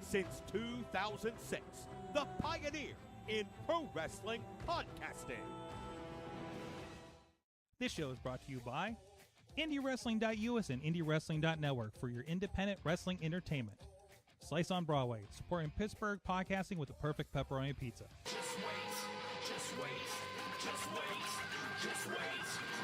Since 2006, the pioneer in pro wrestling podcasting. This show is brought to you by IndyWrestling.us and IndyWrestling.network for your independent wrestling entertainment. Slice on Broadway, supporting Pittsburgh podcasting with the perfect pepperoni pizza. Just wait, just wait, just wait, just wait,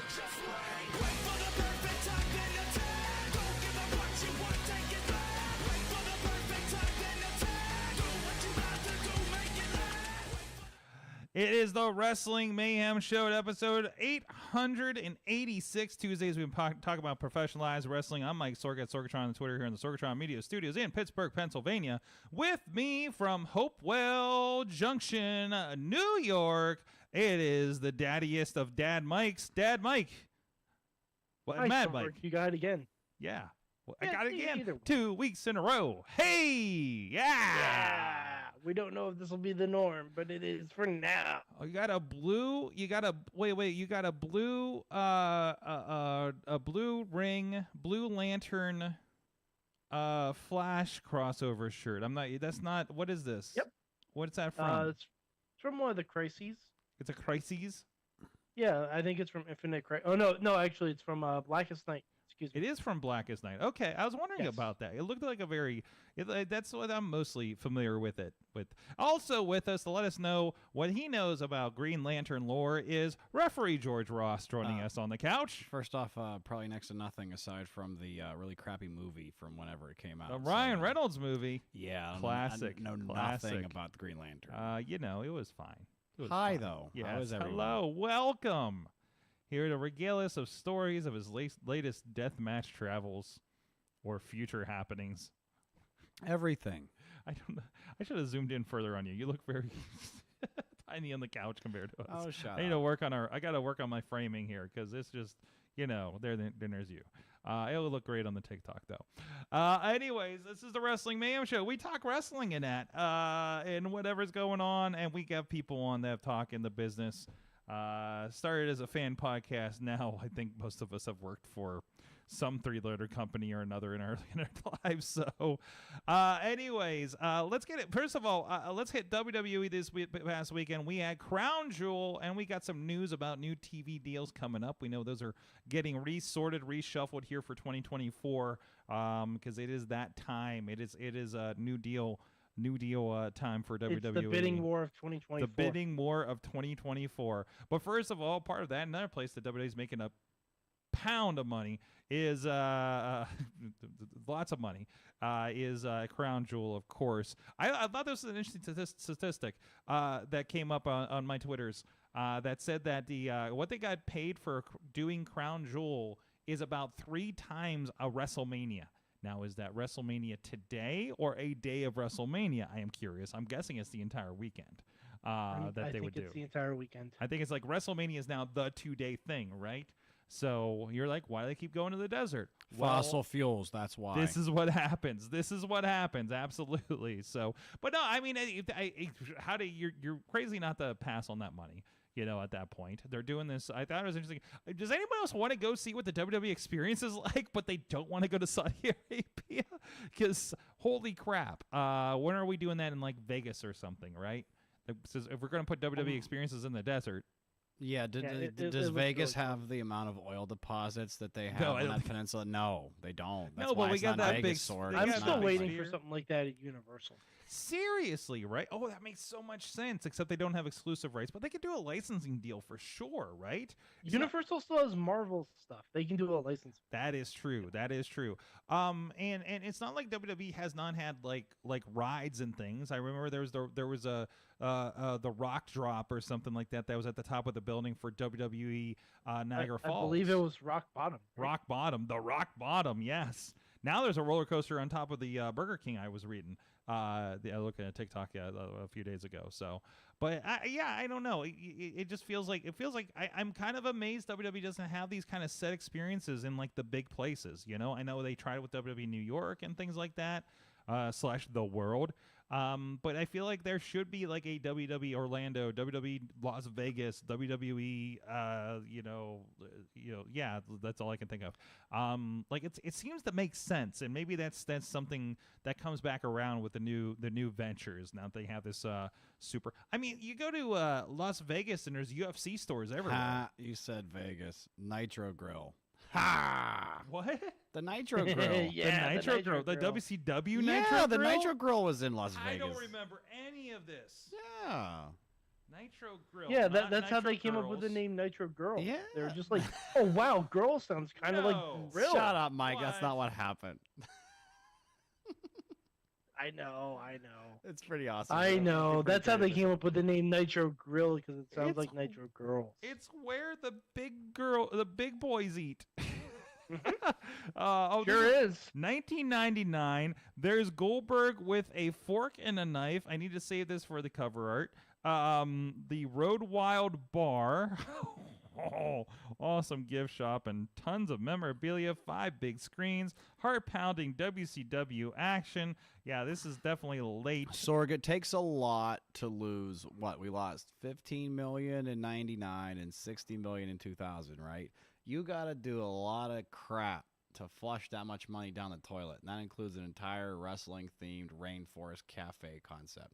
just wait. Wait for the perfect time, then attack. Don't give up what you want, take it back. Wait for the perfect time, then attack. Do what you got to do, make it last. It is the Wrestling Mayhem Show, episode 886. Tuesdays, we talk about professionalized wrestling. I'm Mike Sorg at Sorgatron on Twitter here in the Sorgatron Media Studios in Pittsburgh, Pennsylvania. With me from Hopewell Junction, New York, it is the daddiest of Dad Mikes, Dad Mike. What, Hi, Mad Sorg, Mike. you got it again. Yeah. Well, Yeah, I got it again. either way. 2 weeks in a row. Hey! Yeah. We don't know if this will be the norm, but it is for now. Oh, you got a blue. You got a you got a blue. A blue ring, Blue Lantern, Flash crossover shirt. I'm not. That's not. What is this? Yep. What's that from? It's from one of the crises. It's a crises. Yeah, I think it's from Infinite Crisis. Oh no, actually, it's from Blackest Night. Excuse me. It is from Blackest Night. Okay, I was wondering Yes. about that. It looked like a very. That's what I'm mostly familiar with it. With also with us to let us know what he knows about Green Lantern lore is referee George Ross joining us on the couch. First off, probably next to nothing aside from the really crappy movie from whenever it came out. The Ryan Reynolds movie. Yeah. Classic, I know classic. nothing about the Green Lantern. It was fine. It was Hi, fine. though. Yes. How is everyone? Hello. Welcome. Here to regale us of stories of his latest death match travels or future happenings. Everything. I don't know. I should have zoomed in further on you. You look very tiny on the couch compared to us. Oh, shut I need to up. work on I got to work on my framing here because it's just, there's you. It'll look great on the TikTok though. Anyways, this is the Wrestling Mayhem Show. We talk wrestling in that, and whatever's going on, and we have people on that talk in the business. Started as a fan podcast. Now I think most of us have worked for some three-letter company or another in our lives. So, anyways, let's get it. First of all, let's hit WWE this past weekend. We had Crown Jewel, and we got some news about new TV deals coming up. We know those are getting resorted, reshuffled here for 2024, because it is that time. It is a new deal time for WWE. It's the bidding war of 2024. The bidding war of 2024. But first of all, part of that, another place that WWE is making a pound of money is lots of money is Crown Jewel, of course. I thought this was an interesting statistic that came up on my Twitters that said that the what they got paid for doing Crown Jewel is about 3 times a WrestleMania. Now, is that WrestleMania today or a day of WrestleMania? I am curious. I'm guessing it's the entire weekend that they would do. I think it's the entire weekend. I think it's like WrestleMania is now the 2-day thing, right? So you're like, why do they keep going to the desert? Fossil fuels, that's why. This is what happens. Absolutely. So, but no, I mean, you're crazy not to pass on that money. At that point, they're doing this. I thought it was interesting. Does anyone else want to go see what the WWE experience is like, but they don't want to go to Saudi Arabia? Because holy crap, when are we doing that in like Vegas or something, right? If we're going to put WWE experiences in the desert. Yeah, does Vegas have the amount of oil deposits that they have on that peninsula? No, they don't. That's why we got that big sword. I'm still waiting for something like that at Universal. Seriously, right? Oh, that makes so much sense, except they don't have exclusive rights, but they could do a licensing deal for sure, right? Universal still has Marvel stuff. They can do a license. That is true. And it's not like WWE has not had like rides and things. I remember there was the Rock Drop or something like that was at the top of the building for WWE Niagara Falls. I believe it was Rock Bottom. The Rock Bottom, yes. Now there's a roller coaster on top of the Burger King. I was reading. I looked at TikTok a few days ago. So, but I don't know. It just feels like I'm kind of amazed WWE doesn't have these kind of set experiences in like the big places. I know they tried it with WWE New York and things like that, / the world. But I feel like there should be like a WWE Orlando, WWE Las Vegas, WWE, yeah, that's all I can think of. Like it seems to make sense, and maybe that's something that comes back around with the new ventures. Now that they have this super. I mean, you go to Las Vegas and there's UFC stores everywhere. You said Vegas Nitro Grill. Ha! What? The Nitro Grill. Yeah, the Nitro Grill. The WCW Nitro Grill? Yeah, the Nitro Grill was in Las Vegas. I don't remember any of this. Yeah. Nitro Grill. Yeah, that's Nitro how they came up with the name Nitro Girl. Yeah. They were just like, oh, wow, girl sounds kind of like grill. Shut up, Mike. That's not what happened. I know. It's pretty awesome. I know. That's how they came up with the name Nitro Grill, because it sounds like Nitro Girls. It's where the big boys eat. Sure is. 1999. There's Goldberg with a fork and a knife. I need to save this for the cover art. The Road Wild Bar. Oh, awesome gift shop and tons of memorabilia, 5 big screens, heart-pounding WCW action. Yeah, this is definitely late. Sorg, it takes a lot to lose. What, we lost $15 million in 99 and $60 million in 2000, right? You got to do a lot of crap to flush that much money down the toilet, and that includes an entire wrestling-themed rainforest cafe concept.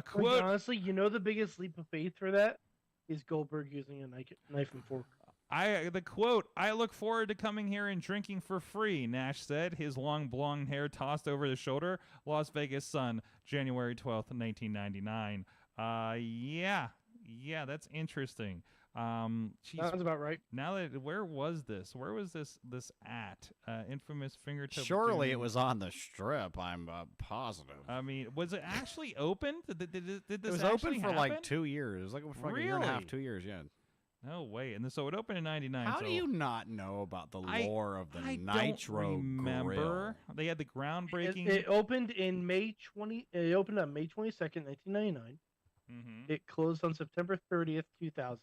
Quote, honestly, the biggest leap of faith for that is Goldberg using a knife and fork. The quote, "I look forward to coming here and drinking for free," Nash said, his long blonde hair tossed over his shoulder. Las Vegas Sun, January 12th, 1999. Yeah, that's interesting. Sounds about right. Now that where was this at? Infamous fingertip. Surely it was on the Strip. I'm positive. I mean, was it actually open? Did this it was open for happen? like 2 years. It was like for a year and a half, 2 years. Yeah. No way. And so it opened in 99. How do you not know about the lore of the Nitro don't remember. Grill? They had the groundbreaking. It opened in May 20. It opened on May 22nd, 1999. Mm-hmm. It closed on September 30th, 2000.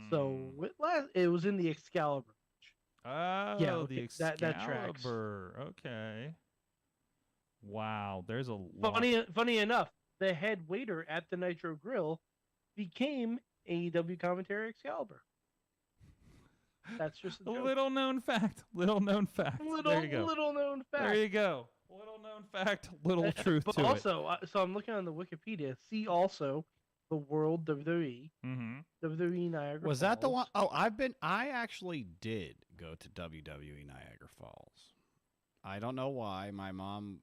So it was in the Excalibur. Oh, yeah, okay. The Excalibur. That tracks. Okay. Wow, there's a lot. Funny enough, the head waiter at the Nitro Grill became AEW commentary Excalibur. That's just a joke. Little known fact. Little known fact. There you go. Little known fact. There you go. Little known fact. Little truth but to also, so I'm looking on the Wikipedia. See also the World WWE. it. Mm-hmm. WWE Niagara Was Falls. that the one? Oh, I actually did go to WWE Niagara Falls. I don't know why. My mom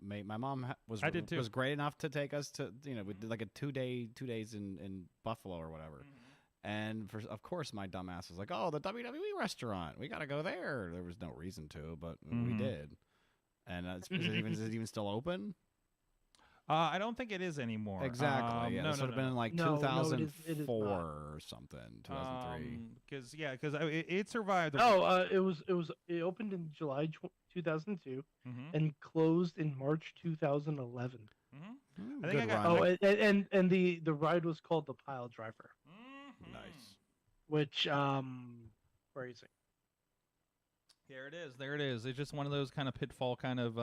was I did too. was great enough to take us to, we did like a 2 days in Buffalo or whatever. Mm-hmm. And of course my dumbass was like, "Oh, the WWE restaurant. We got to go there." There was no reason to, but we did. And is it even still open? I don't think it is anymore. Exactly. Yeah, no, this would have been in like No, it is 2004 not. or something, 2003. Because it survived. It opened in July 2002 Mm-hmm. and closed in March 2011. I think Good I got. run. Oh, and the ride was called the Pile Driver, Mhm. Nice. which crazy. There it is. There it is. It's just one of those kind of pitfall kind of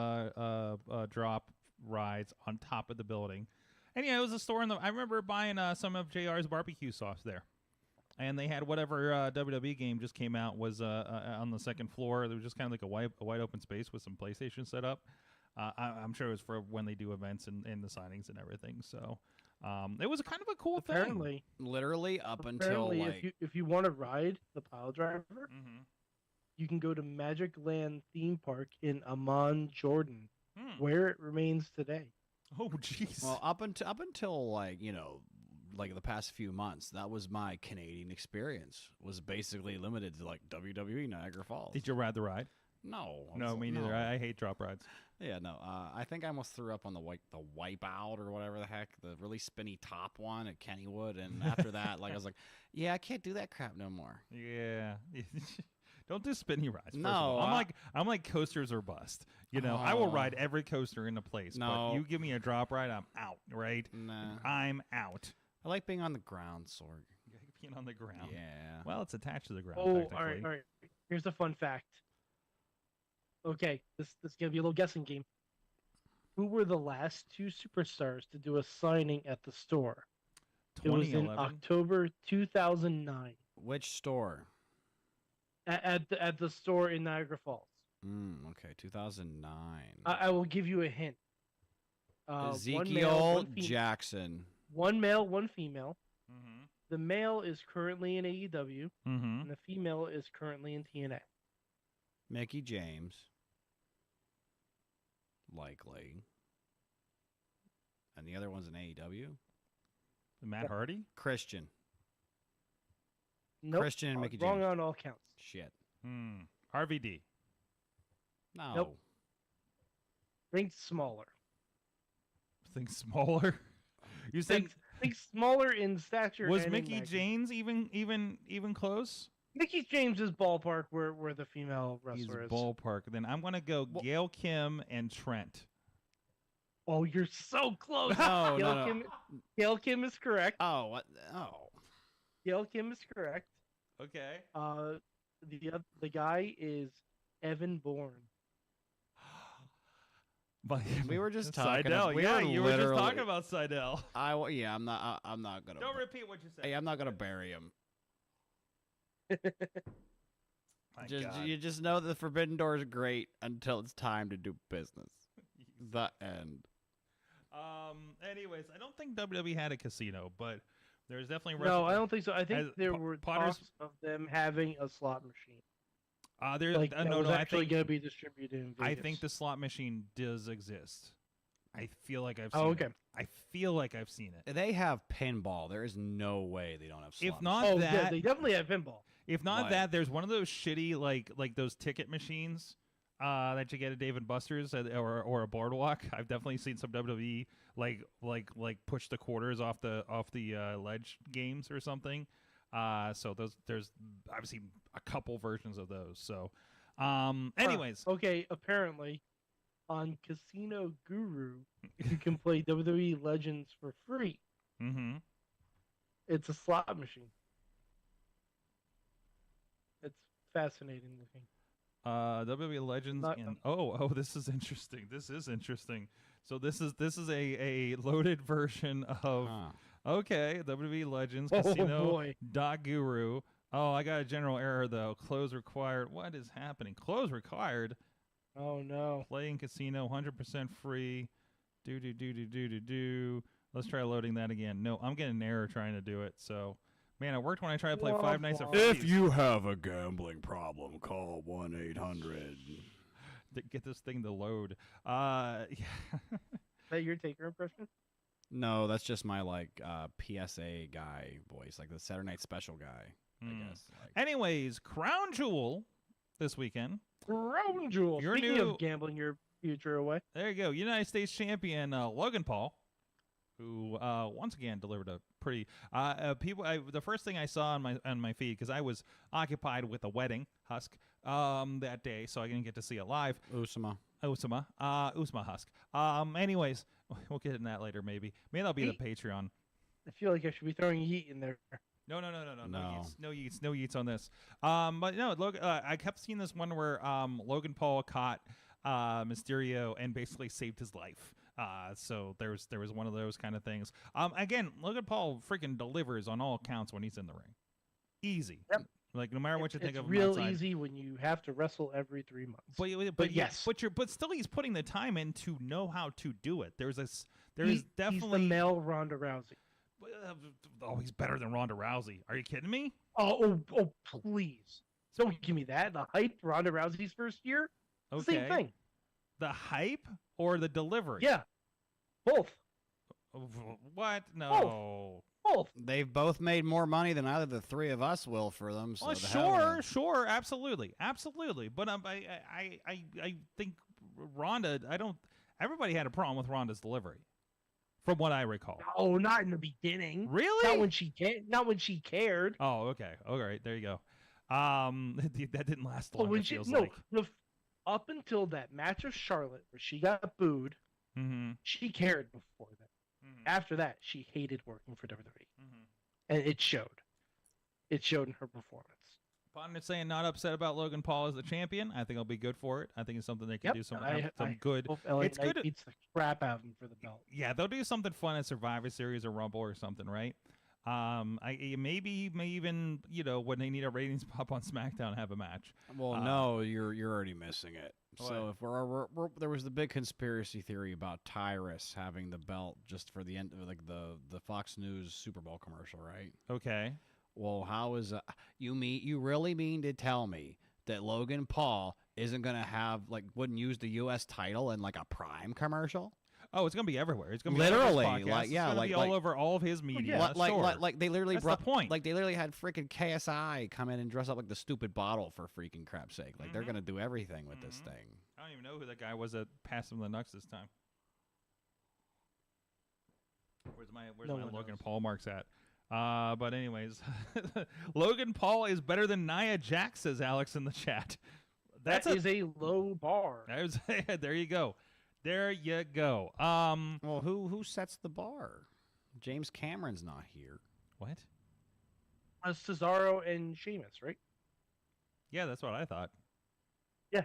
drop rides on top of the building. And yeah, it was a store in the. I remember buying some of JR's barbecue sauce there, and they had whatever WWE game just came out was on the second floor. There was just kind of like a wide open space with some PlayStation set up. I'm sure it was for when they do events and the signings and everything. So it was kind of a cool thing. Apparently, Literally up until like if you want to ride the Pile Driver, Mm-hmm. you can go to Magic Land theme park in Amman, Jordan, Hmm. where it remains today. Oh, jeez. well up until like like the past few months, that was my Canadian experience. Was basically limited to like WWE Niagara Falls. Did you ride the ride? No. No, me neither. no. I hate drop rides. Yeah, no. I think I almost threw up on the Wipeout or whatever the heck, the really spinny top one at Kennywood, and after that, like I was like, yeah, I can't do that crap no more. Yeah. Don't do spinny rides. First of No, all. I'm like coasters or bust. I will ride Oh. every coaster in the place. No. But you give me a drop ride, I'm out. Right? Nah. I'm out. I like being on the ground, Sorg. Being on the ground. Yeah. Well, it's attached to the ground. Oh, technically. all right. Here's a fun fact. Okay, this is gonna be a little guessing game. Who were the last two superstars to do a signing at the store? It was in 2011. October 2009 Which store? at the store in Niagara Falls. Okay, 2009. I will give you a hint. One male, Ezekiel one female. Jackson. One male, one female. Mm-hmm. The male is currently in AEW, Mm-hmm. and the female is currently in TNA. Mickey James. Likely. And the other one's in AEW? Matt Hardy? Christian. Nope. Christian and Mickey Wrong James. on all counts. Shit. RVD. No. Nope. Think smaller. Think smaller. You said Think smaller in stature. was and in Mickey magnitude. James even close? Mickey James is ballpark where the female He's wrestler is. ballpark. Then I'm gonna go Gail Kim and Trent. Oh, you're so close. No, Gail no, no. Kim, Gail Kim is correct. Oh, what? Oh. Gail Kim is correct. Okay. The guy is Evan Bourne. But We were just talking. Seidel. We Yeah, were you were just literally- talking about Seidel. Yeah, I'm not gonna. Don't repeat what you said. Hey, I'm not gonna bury him. My Just God. you just know that the Forbidden Door is great until it's time to do business. The end. Anyways, I don't think WWE had a casino, but there's definitely No, I don't think so. I think As there were Potter's- talks of them having a slot machine. There's Like that no, was no. I actually think going to be distributed in Vegas. I think the slot machine does exist. I feel like I've seen Oh, it. okay. I feel like I've seen it. They have pinball. There is no way they don't have. If slot not machines. Oh, yeah, that, they definitely have pinball. if not Why? that, there's one of those shitty like those ticket machines that you get at Dave and Buster's or a Boardwalk. I've definitely seen some WWE like push the quarters off the ledge games or something. So I've seen a couple versions of those. So, anyways, Okay, apparently on Casino Guru, you can play WWE Legends for free. mm-hmm. It's a slot machine. It's fascinating looking. WWE Legends Not- and this is interesting. This is interesting. So this is a loaded version of Huh. Okay, WWE Legends Oh, Casino boy. Guru. Oh, I got a general error though. Close required. What is happening? Close required. Oh no. Playing casino, 100% free. Do. Let's try loading that again. No, I'm getting an error trying to do it. So, man, it worked when I tried to play Five Nights at Freddy's. If you have a gambling problem, call 1-800. To get this thing to load. Is that your Taker impression? No, that's just my PSA guy voice, like the Saturday Night Special guy. I guess. Anyways, Crown Jewel this weekend. Crown Jewel. Your Speaking new- of gambling your future away. There you go. United States champion Logan Paul, who once again delivered a pretty the first thing I saw on my feed, because I was occupied with a wedding Husk that day, so I didn't get to see it live. Usama Husk. Anyways, we'll get in that later. Maybe that'll be the Patreon. I feel like I should be throwing Yeet in there. No yeets on this. But no, look, I kept seeing this one where Logan Paul caught Mysterio and basically saved his life. So there was one of those kind of things. Again, Logan Paul freaking delivers on all counts when he's in the ring. Easy. Yep. Like no matter what you think it's of him real outside. easy when you have to wrestle every 3 months. But yes, but still he's putting the time in to know how to do it. There is he's definitely the male Ronda Rousey. Oh, he's better than Ronda Rousey. Are you kidding me? Oh, please. Don't give me that. The hype Ronda Rousey's first year? Okay. Same thing. The hype or the delivery? Yeah. Both. What? No. Both. They've both made more money than either the three of us will for them. So Sure, absolutely. But I think Ronda. Everybody had a problem with Ronda's delivery, from what I recall. Oh, not in the beginning. Really? Not when she cared. Oh, okay. All right, there you go. That didn't last long. When it feels no, like. up until that match of Charlotte where she got booed, she cared before that. After that, she hated working for WWE, and it showed. It showed in her performance. Pondit saying not upset about Logan Paul as the champion. I think I'll be good for it. I think it's something they can do some good. Hope LA It's Knight good. beats the crap out of him for the belt. Yeah, they'll do something fun at Survivor Series or Rumble or something, right? Maybe even when they need a ratings pop on SmackDown, have a match. Well, no, you're already missing it. What? So if there was the big conspiracy theory about Tyrus having the belt just for the end of the Fox News Super Bowl commercial, right? Okay. Well, how is you really mean to tell me that Logan Paul isn't gonna wouldn't use the U.S. title in a Prime commercial? Oh, it's gonna be everywhere. It's gonna be literally all over his podcasts. It's gonna be all over all of his media. Like they literally That's brought the point. Like they literally had freaking KSI come in and dress up like the stupid bottle for freaking crap's sake. Like they're gonna do everything with this thing. I don't even know who that guy was that passed him the nuts this time. Where's my Logan Paul marks at? But anyways, Logan Paul is better than Nia Jax, says Alex in the chat. That is a low bar. There you go. There you go. Well, who sets the bar? James Cameron's not here. What? Cesaro and Sheamus, right? Yeah, that's what I thought. Yeah.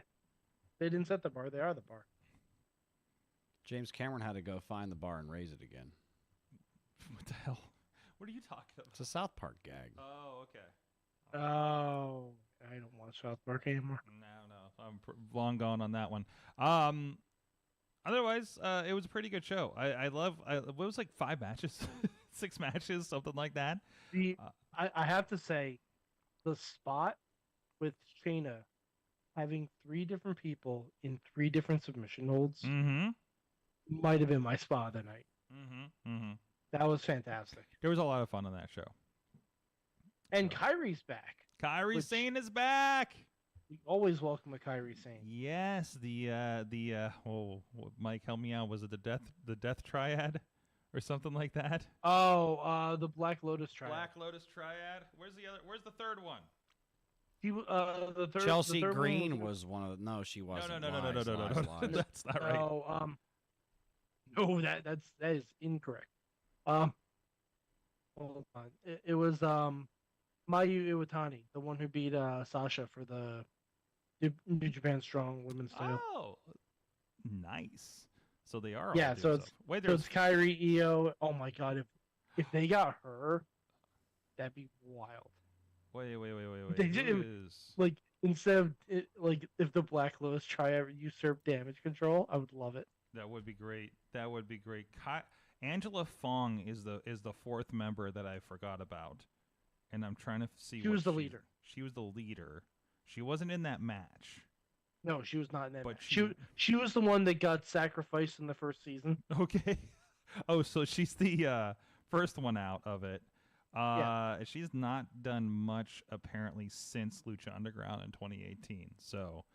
They didn't set the bar. They are the bar. James Cameron had to go find the bar and raise it again. What the hell? What are you talking about? It's a South Park gag. Oh, okay. Oh, I don't watch South Park anymore. No. I'm long gone on that one. Otherwise, it was a pretty good show. I love. What was 5 matches, 6 matches, something like that. I have to say, the spot with Shayna having 3 different people in 3 different submission holds might have been my spot of the night. That was fantastic. There was a lot of fun on that show. And Kyrie's back. Kairi Sane is back. We always welcome a Kairi Sane. Yes, Mike, help me out. Was it the Death Triad, or something like that? Oh, the Black Lotus Triad. Black Lotus Triad. Where's the third one? The third. Chelsea the third Green one was one of the. No, she wasn't. No. Lies. That's not right. No, that is incorrect. Hold on. It was Mayu Iwatani, the one who beat Sasha for the New Japan Strong Women's title. Oh, nice. So they are. Yeah. all So doing it's stuff. Wait, so it's Kairi, Io. Oh my God! If they got her, that'd be wild. Wait. They Who didn't- is- Like instead of like if the Black Lotus try to usurp damage control, I would love it. That would be great. That would be great. Angela Fong is the fourth member that I forgot about, and I'm trying to see. She was the leader. She was the leader. She wasn't in that match. No, she was not in that. But Match. She was the one that got sacrificed in the first season. Okay. Oh, so she's the first one out of it. She's not done much apparently since Lucha Underground in 2018. So,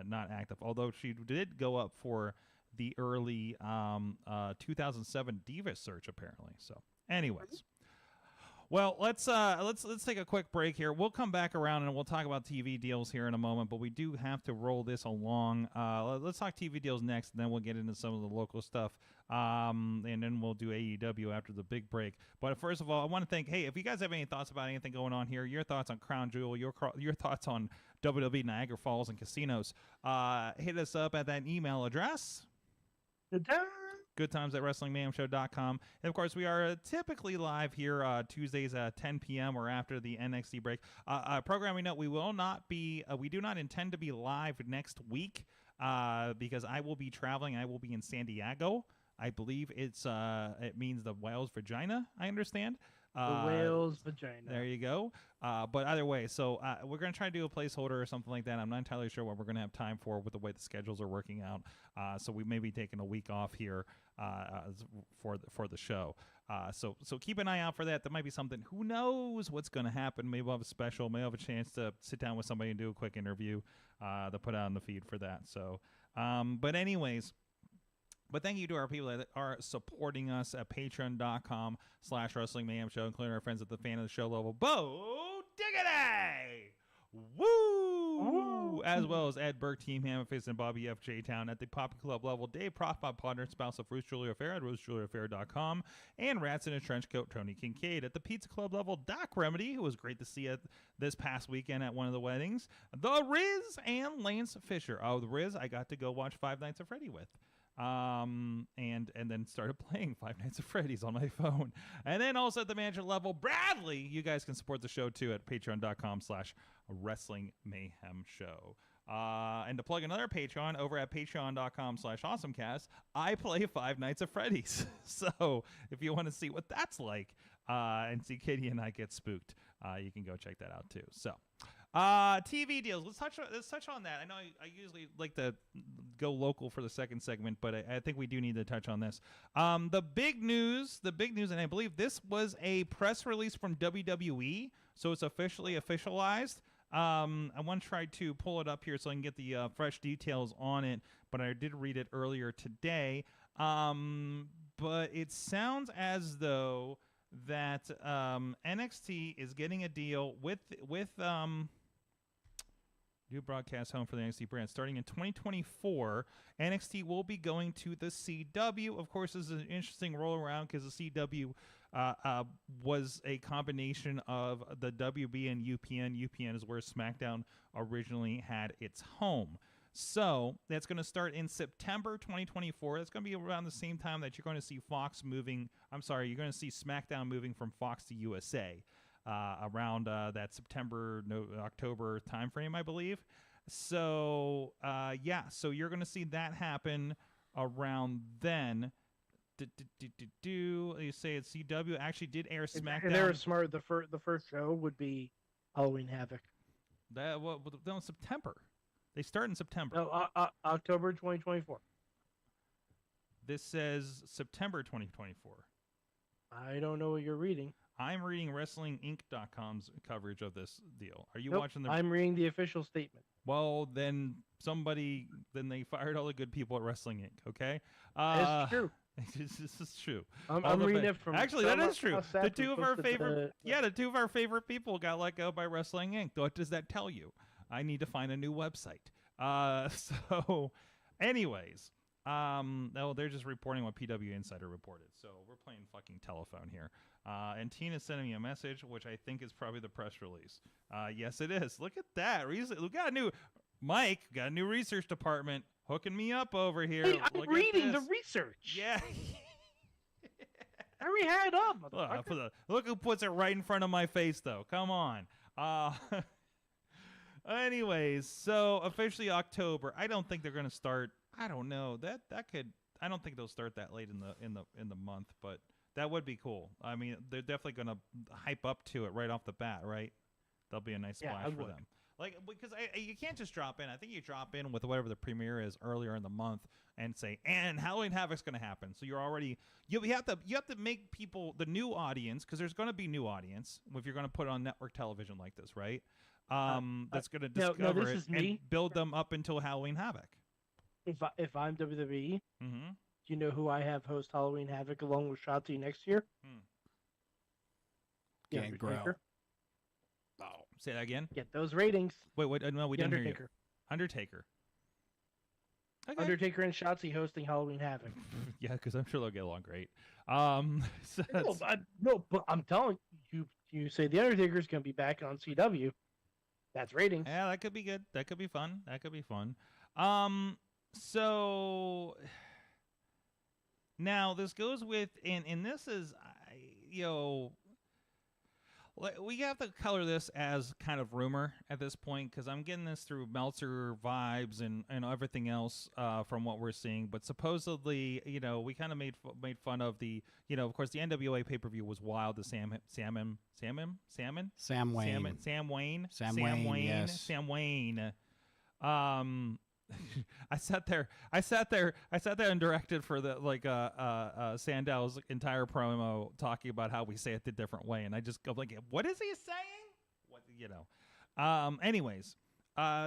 not active. Although she did go up for the early 2007 Diva search apparently. So, anyways. Well, let's take a quick break here. We'll come back around and we'll talk about TV deals here in a moment, but we do have to roll this along. Let's talk TV deals next, and then we'll get into some of the local stuff, and then we'll do AEW after the big break. But first of all, I want to thank, hey, if you guys have any thoughts about anything going on here, your thoughts on Crown Jewel, your thoughts on WWE Niagara Falls and casinos, hit us up at that email address. GoodTimes@WrestlingMayhemShow.com. And of course, we are typically live here Tuesdays at 10 p.m. or after the NXT break. Programming note: we do not intend to be live next week because I will be traveling. I will be in San Diego. I believe it means the whale's vagina. I understand. The whale's vagina. There you go. But either way, so we're going to try to do a placeholder or something like that. I'm not entirely sure what we're going to have time for with the way the schedules are working out. So we may be taking a week off here for the show. So keep an eye out for that. There might be something. Who knows what's going to happen? Maybe we'll have a special. Maybe we'll have a chance to sit down with somebody and do a quick interview to put out on the feed for that. So, but anyways. But thank you to our people that are supporting us at patreon.com/Wrestling Mayhem Show, including our friends at the fan of the show level, Bo Diggity! Woo! As well as Ed Burke, Team Hammerface, and Bobby F. J. Town at the Poppy Club level, Dave Prof, Bob Potter, spouse of Bruce Julia Fair at RuthJuliaFair.com, and Rats in a Trench Coat, Tony Kincaid at the Pizza Club level, Doc Remedy, who was great to see at this past weekend at one of the weddings, The Riz, and Lance Fisher. Oh, The Riz, I got to go watch Five Nights at Freddy with. And then started playing Five Nights at Freddy's on my phone. And then also at the manager level, Bradley, you guys can support the show too at patreon.com/Wrestling Mayhem Show. And to plug another Patreon, over at patreon.com/AwesomeCast, I play Five Nights at Freddy's. So if you want to see what that's like, and see Katie and I get spooked, you can go check that out too. So. TV deals. Let's touch on that. I know I usually like to go local for the second segment, but I think we do need to touch on this. The big news, and I believe this was a press release from WWE, so it's officially officialized. I want to try to pull it up here so I can get the fresh details on it, but I did read it earlier today. But it sounds as though that NXT is getting a deal with new broadcast home for the NXT brand. Starting in 2024, NXT will be going to the CW. Of course, this is an interesting roll around because the CW was a combination of the WB and UPN. UPN is where SmackDown originally had its home. So that's going to start in September 2024. That's going to be around the same time that you're going to see you're going to see SmackDown moving from Fox to USA. Around that October timeframe, I believe. So, so you're going to see that happen around then. You say it's CW actually did air SmackDown. And they were smart. The first show would be Halloween Havoc. No, September. They start in September. No, October 2024. This says September 2024. I don't know what you're reading. I'm reading WrestlingInc.com's coverage of this deal. Are you watching the... I'm reading the official statement. Well, then they fired all the good people at Wrestling Inc., okay? It's true. This is true. I'm reading it from... Actually, that is true. The two of our favorite people got let go by Wrestling Inc. What does that tell you? I need to find a new website. So, anyways... No, they're just reporting what PW Insider reported. So we're playing fucking telephone here. And Tina's sending me a message, which I think is probably the press release. Yes, it is. Look at that. We got a new research department hooking me up over here. Hey, I'm reading the research. Yeah. Hurry head up, Look, motherfucker. look who puts it right in front of my face, though. Come on. Anyways, so officially October. I don't think they're going to start. I don't know. That could. I don't think they'll start that late in the month, but that would be cool. I mean, they're definitely going to hype up to it right off the bat, right? That'll be a nice splash for them. Like, because you can't just drop in. I think you drop in with whatever the premiere is earlier in the month and say, and Halloween Havoc's going to happen. So you're already you have to make people, the new audience, because there's going to be new audience if you're going to put it on network television like this, right? That's going to discover it and build them up until Halloween Havoc. If I'm WWE, do you know who I have host Halloween Havoc along with Shotzi next year? Gangrel. Oh, say that again. Get those ratings. Wait, no, we didn't hear you. Undertaker. Okay. Undertaker and Shotzi hosting Halloween Havoc. Yeah, because I'm sure they'll get along great. But I'm telling you, you say the Undertaker's going to be back on CW. That's ratings. Yeah, that could be good. That could be fun. So now this goes with, and this is, we have to color this as kind of rumor at this point because I'm getting this through Meltzer vibes and everything else from what we're seeing. But supposedly, we kind of made fun of the, of course, the NWA pay-per-view was wild. The Sam Wayne. I sat there and directed for the Sandow's entire promo talking about how we say it the different way, and I just go like, what is he saying? Anyways,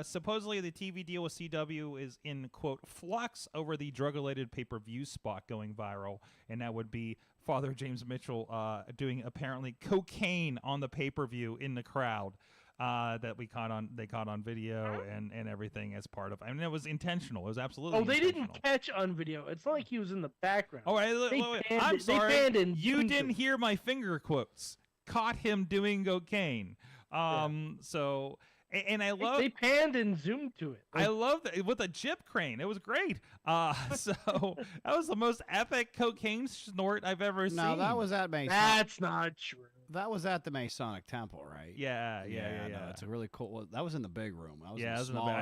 supposedly the TV deal with CW is in quote flux over the drug-related pay-per-view spot going viral, and that would be Father James Mitchell doing apparently cocaine on the pay-per-view in the crowd. That they caught on video and everything as part of. I mean, it was intentional. It was absolutely. Oh, they didn't catch on video. It's not like he was in the background. All right, I'm sorry. You didn't hear my finger quotes. Caught him doing cocaine. So. And I love they panned and zoomed to it. I love that with a jip crane. It was great. So that was the most epic cocaine snort I've ever seen. No, that was at Masonic. That's not true. That was at the Masonic Temple, right? Yeah. No, it's a really cool. That was in the big room. I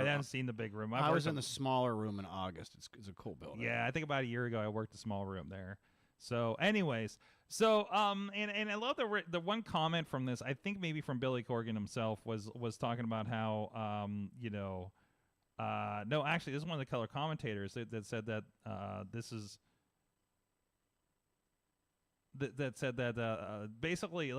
hadn't seen the big room. I was in the smaller room in August. It's a cool building. Yeah, I think about a year ago I worked a small room there. So, anyways. So, and I love the one comment from this. I think maybe from Billy Corgan himself was talking about how no, actually, this is one of the color commentators that said that that said that basically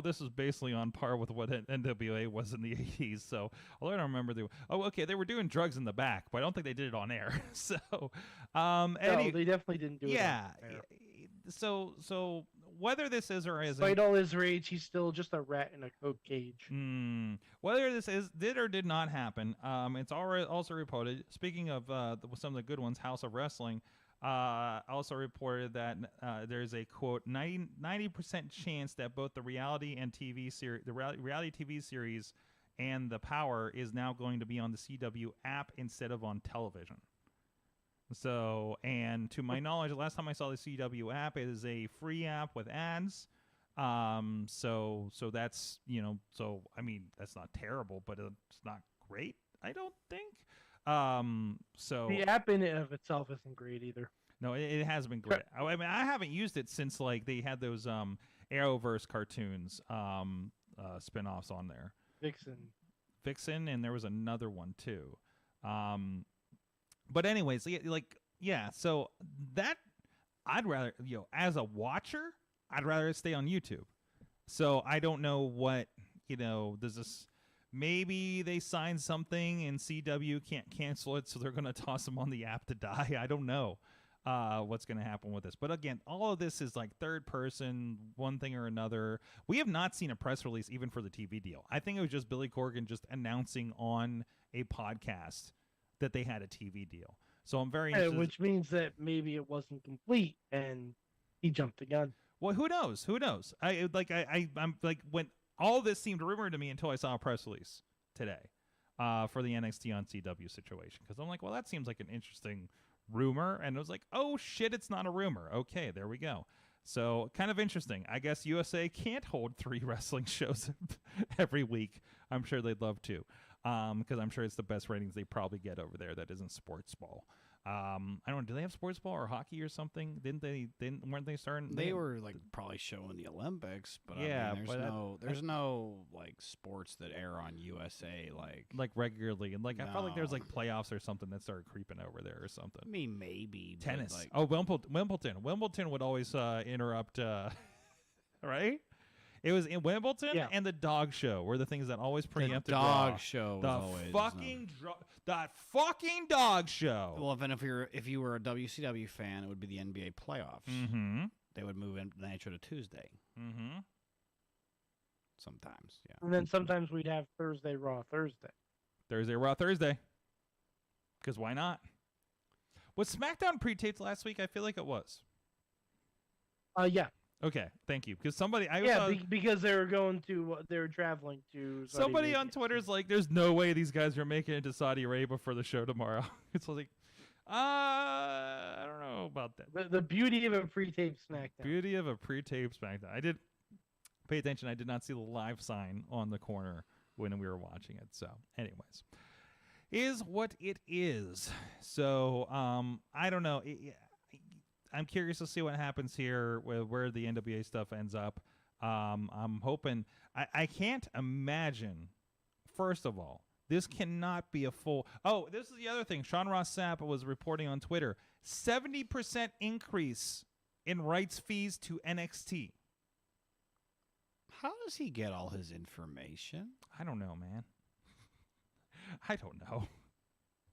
this is basically on par with what NWA was in the 80s. So although I don't remember they were doing drugs in the back, but I don't think they did it on air. So no, they definitely didn't do it. Yeah. So whether this is or isn't, despite all his rage, he's still just a rat in a coke cage. Whether this did or did not happen, it's already also reported. Speaking of some of the good ones, House of Wrestling also reported that there's a quote 90% chance that both the reality TV series and the Power is now going to be on the CW app instead of on television. So, and to my knowledge, the last time I saw the CW app, it is a free app with ads. So that's, so, I mean, that's not terrible, but it's not great, I don't think. So the app in and of itself isn't great either. No, it has been great. I mean, I haven't used it since they had those Arrowverse cartoons spinoffs on there. Vixen, and there was another one too. But anyways, so that I'd rather, as a watcher, I'd rather stay on YouTube. So I don't know what, does this, maybe they signed something and CW can't cancel it, so they're going to toss them on the app to die. I don't know what's going to happen with this. But again, all of this is like third person, one thing or another. We have not seen a press release even for the TV deal. I think it was just Billy Corgan just announcing on a podcast that they had a TV deal. So I'm very interested. Which means that maybe it wasn't complete and he jumped the gun. Well, who knows? I'm like when all this seemed rumored to me until I saw a press release today for the NXT on CW situation, because I'm like, well, that seems like an interesting rumor, and it was like, oh shit, it's not a rumor. Okay, there we go. So kind of interesting. I guess USA can't hold 3 wrestling shows every week. I'm sure they'd love to, because I'm sure it's the best ratings they probably get over there. That isn't sports ball. I don't know. Do they have sports ball or hockey or something? Weren't they starting? They were like probably showing the Olympics, but Yeah, I mean, but there's no like sports that air on USA like regularly, and like I felt like there was No. like playoffs or something that started creeping over there or something. I mean, maybe but, Tennis. Like, Oh, Wimbledon would always interrupt. Right? It was in Wimbledon and the dog show were the things that always preempted the dog Raw. show. The was always that fucking dog show. Well, if you were a WCW fan, it would be the NBA playoffs. Mm-hmm. They would move in Nitro to Tuesday. Mm-hmm. Sometimes, yeah. And then sometimes we'd have Thursday Raw Thursday. Thursday Raw Thursday. Because why not? Was SmackDown pre-taped last week? I feel like it was. Yeah. Okay, thank you. Because somebody, Because they were they were traveling to. Saudi somebody Arabia, on Twitter's like, "There's no way these guys are making it to Saudi Arabia for the show tomorrow." It's like, I don't know about that. The beauty of a pre-taped SmackDown. Beauty of a pre-taped SmackDown. I did pay attention. I did not see the live sign on the corner when we were watching it. So, anyways, is what it is. So, I don't know. I'm curious to see what happens here, where the NWA stuff ends up. I'm hoping. I can't imagine. First of all, this cannot be a full. Oh, this is the other thing. Sean Ross Sapp was reporting on Twitter: 70% increase in rights fees to NXT. How does he get all his information? I don't know, man. I don't know.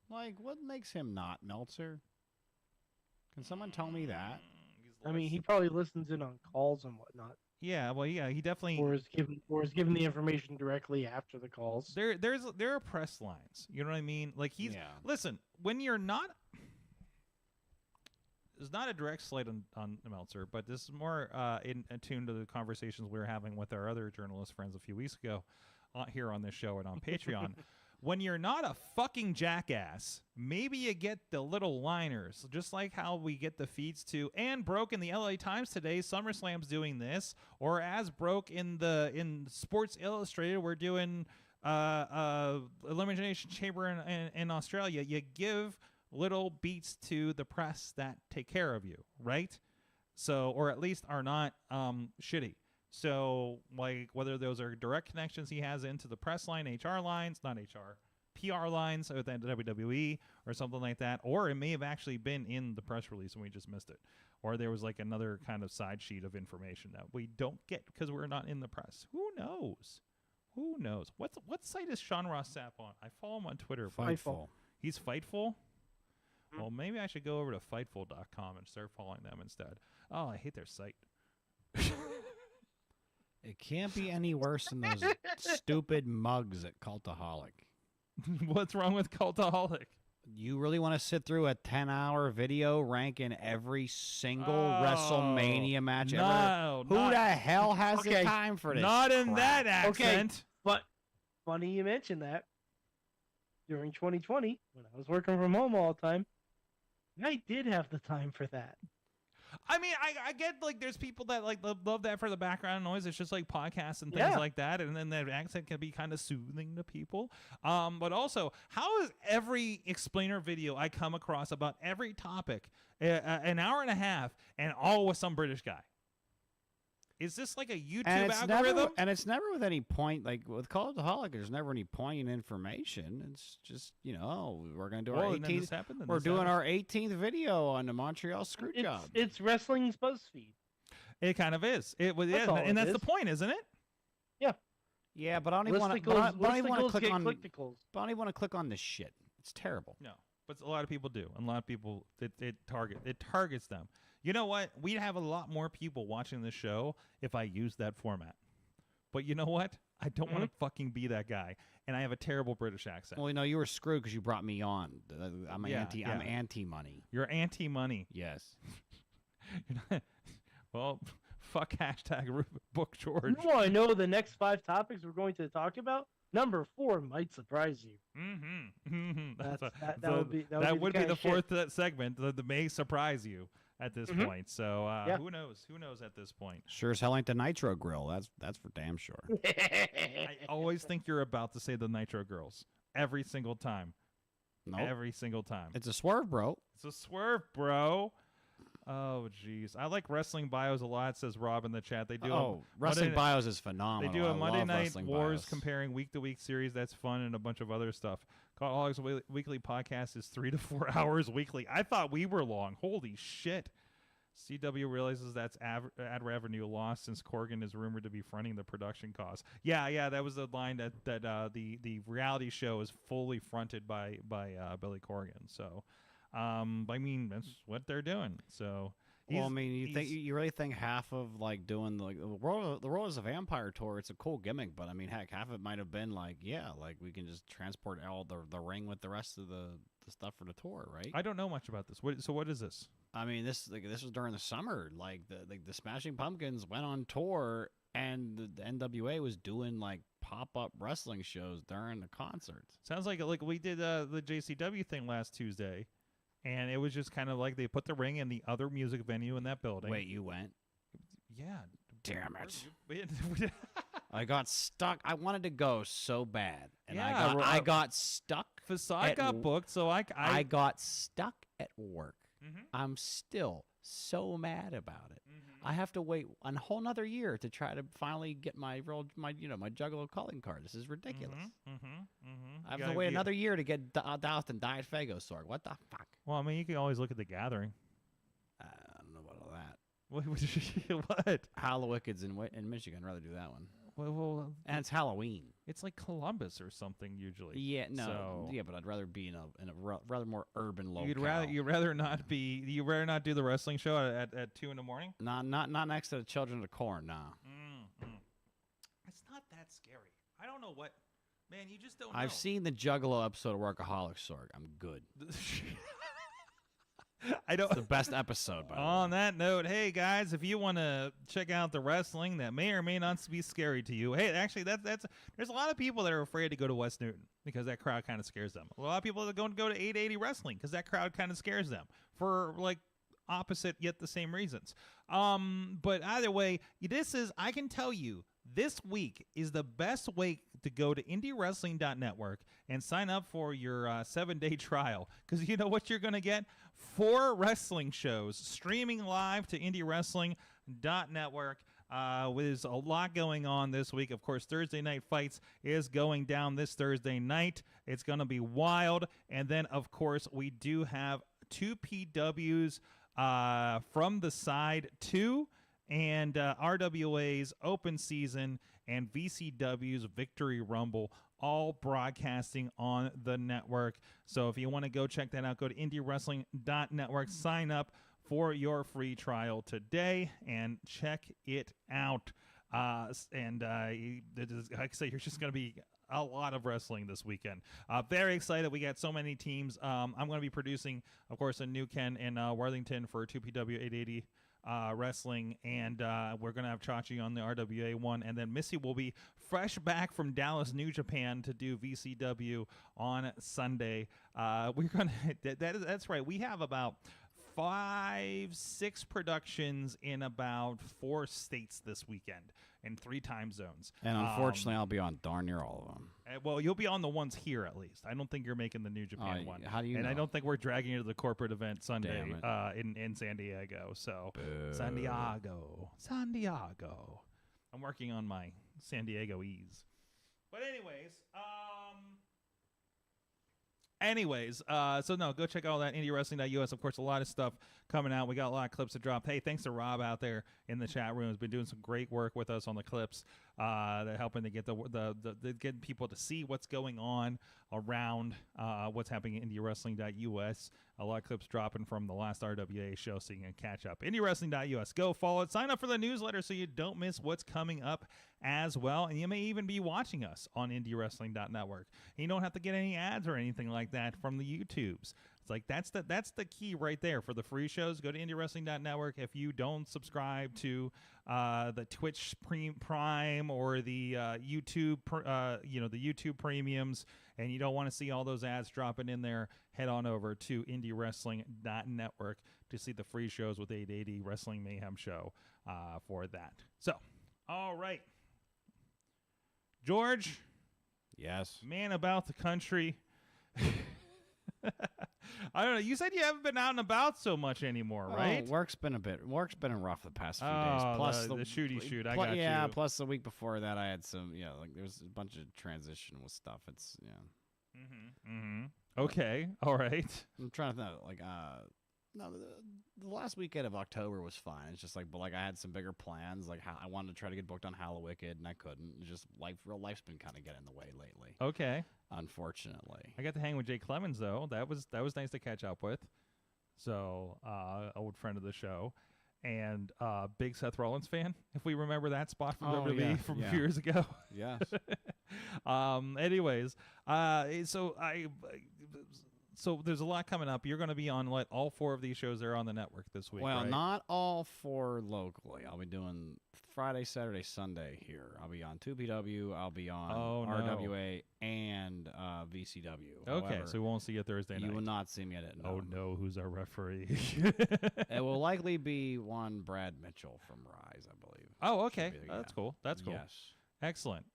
Like, what makes him not Meltzer? Can someone tell me that? I mean, he probably listens in on calls and whatnot, Yeah, well, yeah, he definitely. or is given the information directly after the calls. There are press lines. You know what I mean? Like he's listen, when you're not. It's not a direct slight on Meltzer, but this is more in tune to the conversations we were having with our other journalist friends a few weeks ago here on this show and on Patreon. When you're not a fucking jackass, maybe you get the little liners, just like how we get the feeds to and broke in the LA Times today. SummerSlam's doing this, or as broke in Sports Illustrated, we're doing Elimination Chamber in Australia. You give little beats to the press that take care of you, right? So, or at least are not shitty. So, like, whether those are direct connections he has into the press line, HR lines, not HR, PR lines with WWE or something like that, or it may have actually been in the press release and we just missed it. Or there was like another kind of side sheet of information that we don't get because we're not in the press. Who knows? Who knows? What site is Sean Ross Sapp on? I follow him on Twitter. Fightful. He's Fightful? Well, maybe I should go over to Fightful.com and start following them instead. Oh, I hate their site. It can't be any worse than those stupid mugs at Cultaholic. What's wrong with Cultaholic? You really want to sit through a 10-hour video ranking every single WrestleMania match ever? No. Who the hell has the time for this? Not in crap? that accent. Okay, but funny you mentioned that. During 2020, when I was working from home all the time, I did have the time for that. I mean, I get, like, there's people that, like, love that for the background noise. It's just, like, podcasts and things like that. And then that accent can be kind of soothing to people. But also, how is every explainer video I come across about every topic an hour and a half and all with some British guy? Is this like a YouTube algorithm? It's never with any point. Like with Cultaholic, there's never any poignant information. It's just, we're going to do our 18th. We're doing our 18th video on the Montreal Screwjob. It's wrestling's BuzzFeed. It kind of is. It was, and that's the point, isn't it? Yeah. Yeah, but I don't even want to click on. But I don't even want to click on this shit. It's terrible. No, but a lot of people do, and a lot of people it targets them. You know what? We'd have a lot more people watching this show if I used that format. But you know what? I don't want to fucking be that guy, and I have a terrible British accent. Well, you were screwed because you brought me on. I'm I'm anti-money. You're anti-money. Yes. Well, fuck hashtag book George. You want to know the next 5 topics we're going to talk about? Number 4 might surprise you. Mm-hmm. That would be the fourth segment. The may surprise you. at this Mhm. point. So Yeah. who knows? Who knows at this point? Sure as hell ain't the Nitro Grill. That's for damn sure. I always think you're about to say the Nitro Girls every single time. Nope. Every single time. It's a swerve, bro. It's a swerve, bro. Oh, jeez. I like Wrestling Bios a lot, says Rob in the chat. They do Wrestling Monday- Bios is phenomenal. They do a I Monday love Night Wrestling Wars Bios. comparing week-to-week series. That's fun, and a bunch of other stuff. Cultaholics Weekly podcast is 3 to 4 hours weekly. I thought we were long. Holy shit. CW realizes that's ad revenue lost since Corgan is rumored to be fronting the production costs. Yeah, that was the line that the reality show is fully fronted by Billy Corgan. So, I mean, that's what they're doing. So, Well, I mean, you really think half of like doing the world is a vampire tour? It's a cool gimmick, but I mean, heck, half of it might have been like, yeah, like we can just transport all the ring with the rest of the stuff for the tour, right? I don't know much about this. So what is this? I mean, this was during the summer. Like the Smashing Pumpkins went on tour, and the NWA was doing like pop-up wrestling shows during the concerts. Sounds like we did the JCW thing last Tuesday, and it was just kind of like they put the ring in the other music venue in that building. Wait, you went? Yeah. Damn it. it. I got stuck. I wanted to go so bad, and Yeah, I got stuck. Facade At got w- booked, so I got stuck at work. Mhm. I'm still so mad about it. Mhm. I have to wait a whole nother year to try to finally get my Juggalo calling card. This is ridiculous. I have to wait another year to get doused in Diet Fago Sorg. What the fuck? Well, I mean, you can always look at The Gathering. I don't know about all that. What? Hallowicked's in Michigan. I'd rather do that one. Well, And it's Halloween. it's like Columbus or something usually. Yeah, no, So- yeah, but I'd rather be in a rather more urban locale. You'd rather not do the wrestling show at 2 in the morning. not next to the Children of the Corn. Nah. It's not that scary. I don't know what, man. You just don't. I've seen the Juggalo episode of Workaholics, Sorg. I'm good. I don't. It's the best episode, by the way. On that note, hey guys, if you want to check out the wrestling that may or may not be scary to you, hey, actually, that's there's a lot of people that are afraid to go to West Newton because that crowd kind of scares them. A lot of people that go to 880 Wrestling because that crowd kind of scares them for like opposite yet the same reasons. But either way, I can tell you, this week is the best week to go to IndyWrestling.network and sign up for your 7-day trial. Because you know what you're going to get? 4 wrestling shows streaming live to IndyWrestling.network. There's a lot going on this week. Of course, Thursday Night Fights is going down this Thursday night. It's going to be wild. And then, of course, we do have 2 PWs from the side 2. And RWA's Open Season and VCW's Victory Rumble all broadcasting on the network. So if you want to go check that out, go to IndyWrestling.network, sign up for your free trial today, and check it out. Like I say, you're just going to be a lot of wrestling this weekend. Very excited. We got so many teams. I'm going to be producing, of course, a new Ken in Worthington for 2PW 880 wrestling, and we're gonna have Chachi on the RWA one, and then Missy will be fresh back from Dallas, New Japan, to do VCW on Sunday. We're gonna that's right. We have about 5-6 productions in about 4 states this weekend in 3 time zones. And unfortunately, I'll be on darn near all of them. Well, you'll be on the ones here at least. I don't think you're making the New Japan one. How do you and know? I don't think we're dragging you to the corporate event Sunday Damn in San Diego. So Boo. San Diego. I'm working on my San Diego-ese. But so no, go check out all that IndyWrestling.us. Of course, a lot of stuff coming out. We got a lot of clips to drop. Hey, thanks to Rob out there in the chat room. Has been doing some great work with us on the clips. They're helping to get the getting people to see what's going on around what's happening in IndyWrestling.us. A lot of clips dropping from the last RWA show, so you can catch up. IndyWrestling.us. Go follow it. Sign up for the newsletter so you don't miss what's coming up as well. And you may even be watching us on IndyWrestling.network. And you don't have to get any ads or anything like that from the YouTubes. It's like that's the key right there for the free shows. Go to IndyWrestling.network. If you don't subscribe to the Twitch Prime or the YouTube, the YouTube premiums, and you don't want to see all those ads dropping in there, head on over to IndyWrestling.network to see the free shows with 880 Wrestling Mayhem show for that. So, all right, George. Yes. Man about the country. I don't know. You said you haven't been out and about so much anymore, right? Work's been rough the past few days. Plus the shooty shoot. I got yeah, you. plus the week before that I had some, like there was a bunch of transitional stuff. It's Okay. All right. I'm trying to think no, the last weekend of October was fine. It's just but I had some bigger plans. Like I wanted to try to get booked on Hallowicked and I couldn't. It's just real life's been kind of getting in the way lately. Okay. Unfortunately. I got to hang with Jay Clemens though. That was nice to catch up with. So, old friend of the show, and big Seth Rollins fan. If we remember that spot from WWE from a few years ago. Yes. Anyways, So there's a lot coming up. You're going to be on all 4 of these shows that are on the network this week. Well, right? not all 4 locally. I'll be doing Friday, Saturday, Sunday here. I'll be on 2PW. I'll be on RWA and VCW. Okay, However, so we won't see you Thursday night. You will not see me at it. No. Oh no, who's our referee? It will likely be one Brad Mitchell from Rise, I believe. Oh, okay. That's cool. That's cool. Yes. Excellent.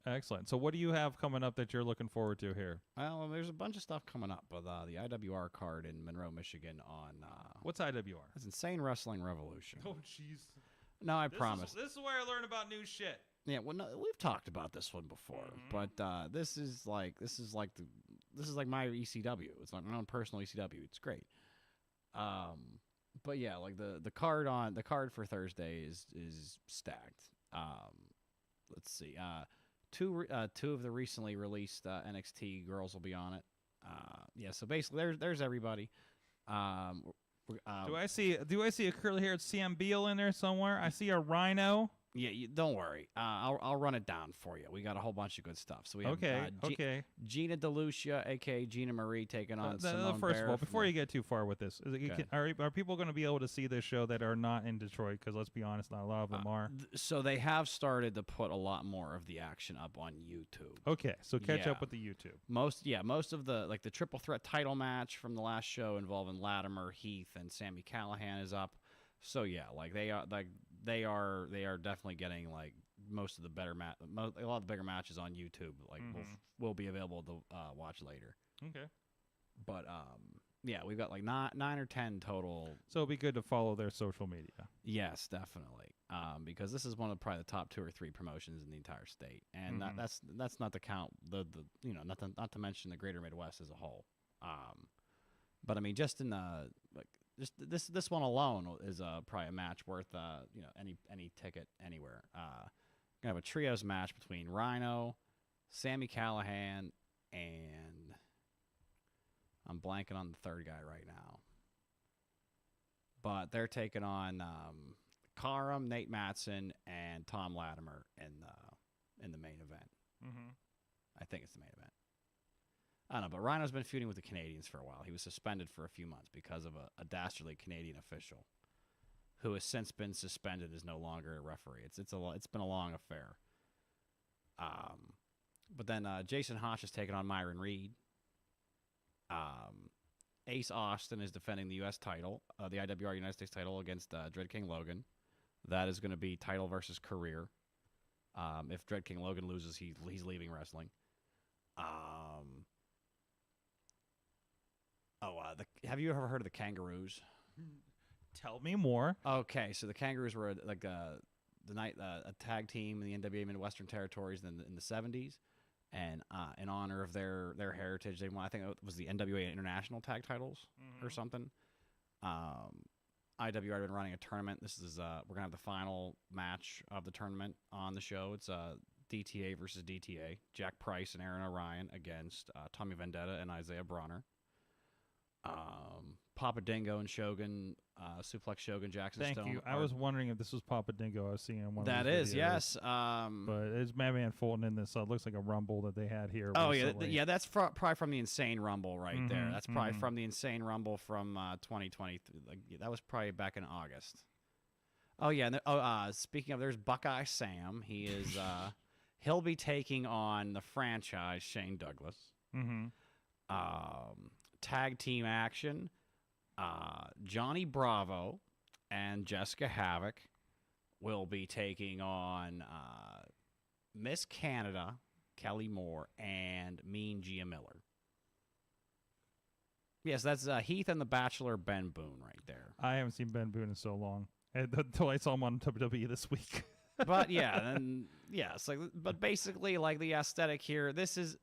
So what do you have coming up that you're looking forward to here? Well, there's a bunch of stuff coming up with the IWR card in Monroe, Michigan on... What's IWR? It's Insane Wrestling Revolution. Oh, jeez. No, I promise. This is where I learn about new shit. Yeah, well, no, we've talked about this one before, but this is like my ECW. It's like my own personal ECW. It's great. But yeah, like the card for Thursday is stacked. Let's see. Two of the recently released NXT girls will be on it. Yeah, so basically there's everybody. Do I see a curly-haired Sam Beal in there somewhere? I see a Rhino. Yeah, don't worry. I'll run it down for you. We got a whole bunch of good stuff. So we have Gina DeLucia, aka Gina Marie, taking on Simone First Bear of all, before you get too far with this, Okay. are people going to be able to see this show that are not in Detroit? Because let's be honest, not a lot of them are. So they have started to put a lot more of the action up on YouTube. Okay, so catch up with the YouTube. Most of the the triple threat title match from the last show involving Latimer, Heath, and Sami Callihan is up. So yeah, they are definitely getting most of the better a lot of the bigger matches on YouTube. Will be available to watch later. Okay. But yeah, we've got 9 or 10 total. So it'll be good to follow their social media. Yes, definitely. Because this is one of probably the top 2 or 3 promotions in the entire state, and that's not to count not to mention the Greater Midwest as a whole. But I mean, just in just this one alone is probably a match worth any ticket anywhere. Gonna have a trios match between Rhino, Sami Callihan, and I'm blanking on the third guy right now. But they're taking on Karam, Nate Matson, and Tom Latimer in the main event. I think it's the main event. I don't know, but Rhino's been feuding with the Canadians for a while. He was suspended for a few months because of a dastardly Canadian official who has since been suspended, is no longer a referee. It's been a long affair. But then Jason Hodge is taking on Myron Reed. Ace Austin is defending the U.S. title, the IWR United States title, against Dread King Logan. That is going to be title versus career. If Dread King Logan loses, he's leaving wrestling. Have you ever heard of the Kangaroos? Tell me more. Okay, so the Kangaroos were a tag team in the NWA Midwestern Territories in the 70s, and in honor of their heritage, they won. I think it was the NWA International Tag Titles or something. IWR had been running a tournament. This is we're gonna have the final match of the tournament on the show. It's DTA versus DTA. Jack Price and Aaron Orion against Tommy Vendetta and Isaiah Bronner. Papa Dingo and Shogun, Suplex Shogun Jackson Thank Stone. you. I was wondering if this was Papa Dingo I was seeing in one That of these is, videos. yes. But it's Madman Fulton in this, so it looks like a Rumble that they had here. Oh, yeah, recently. yeah, that's probably from the Insane Rumble right there. Mhm, That's probably mhm. from the Insane Rumble from 2020. Like, that was probably back in August. Oh, yeah. And speaking of, there's Buckeye Sam. He is, he'll be taking on the franchise Shane Douglas. Mhm. Tag team action. Johnny Bravo and Jessica Havoc will be taking on Miss Canada, Kelly Moore, and Mean Gia Miller. Yes, that's Heath and the Bachelor Ben Boone right there. I haven't seen Ben Boone in so long. Until I saw him on WWE this week. But yeah, and yes, like, but basically, like the aesthetic here, this is.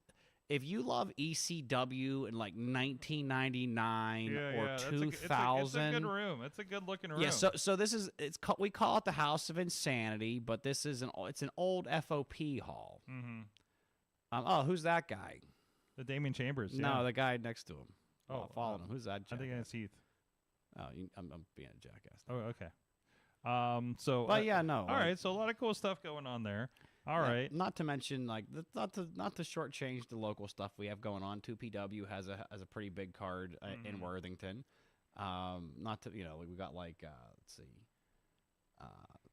If you love ECW in like 1999 or 2000, it's a good room. It's a good looking room. yeah. So this is we call it the House of Insanity, but this is it's an old FOP hall. Mm-hmm. Oh, who's that guy? The Damian Chambers. No, yeah. the guy next to him. Oh, following him. Who's that? I think jackass? it's Heath. Oh, I'm being a jackass. Oh, okay. So. But yeah, no. All right. So a lot of cool stuff going on there. All right. Not to mention, like, not to shortchange the local stuff we have going on. 2PW has a pretty big card in Worthington. Not to we got like let's see,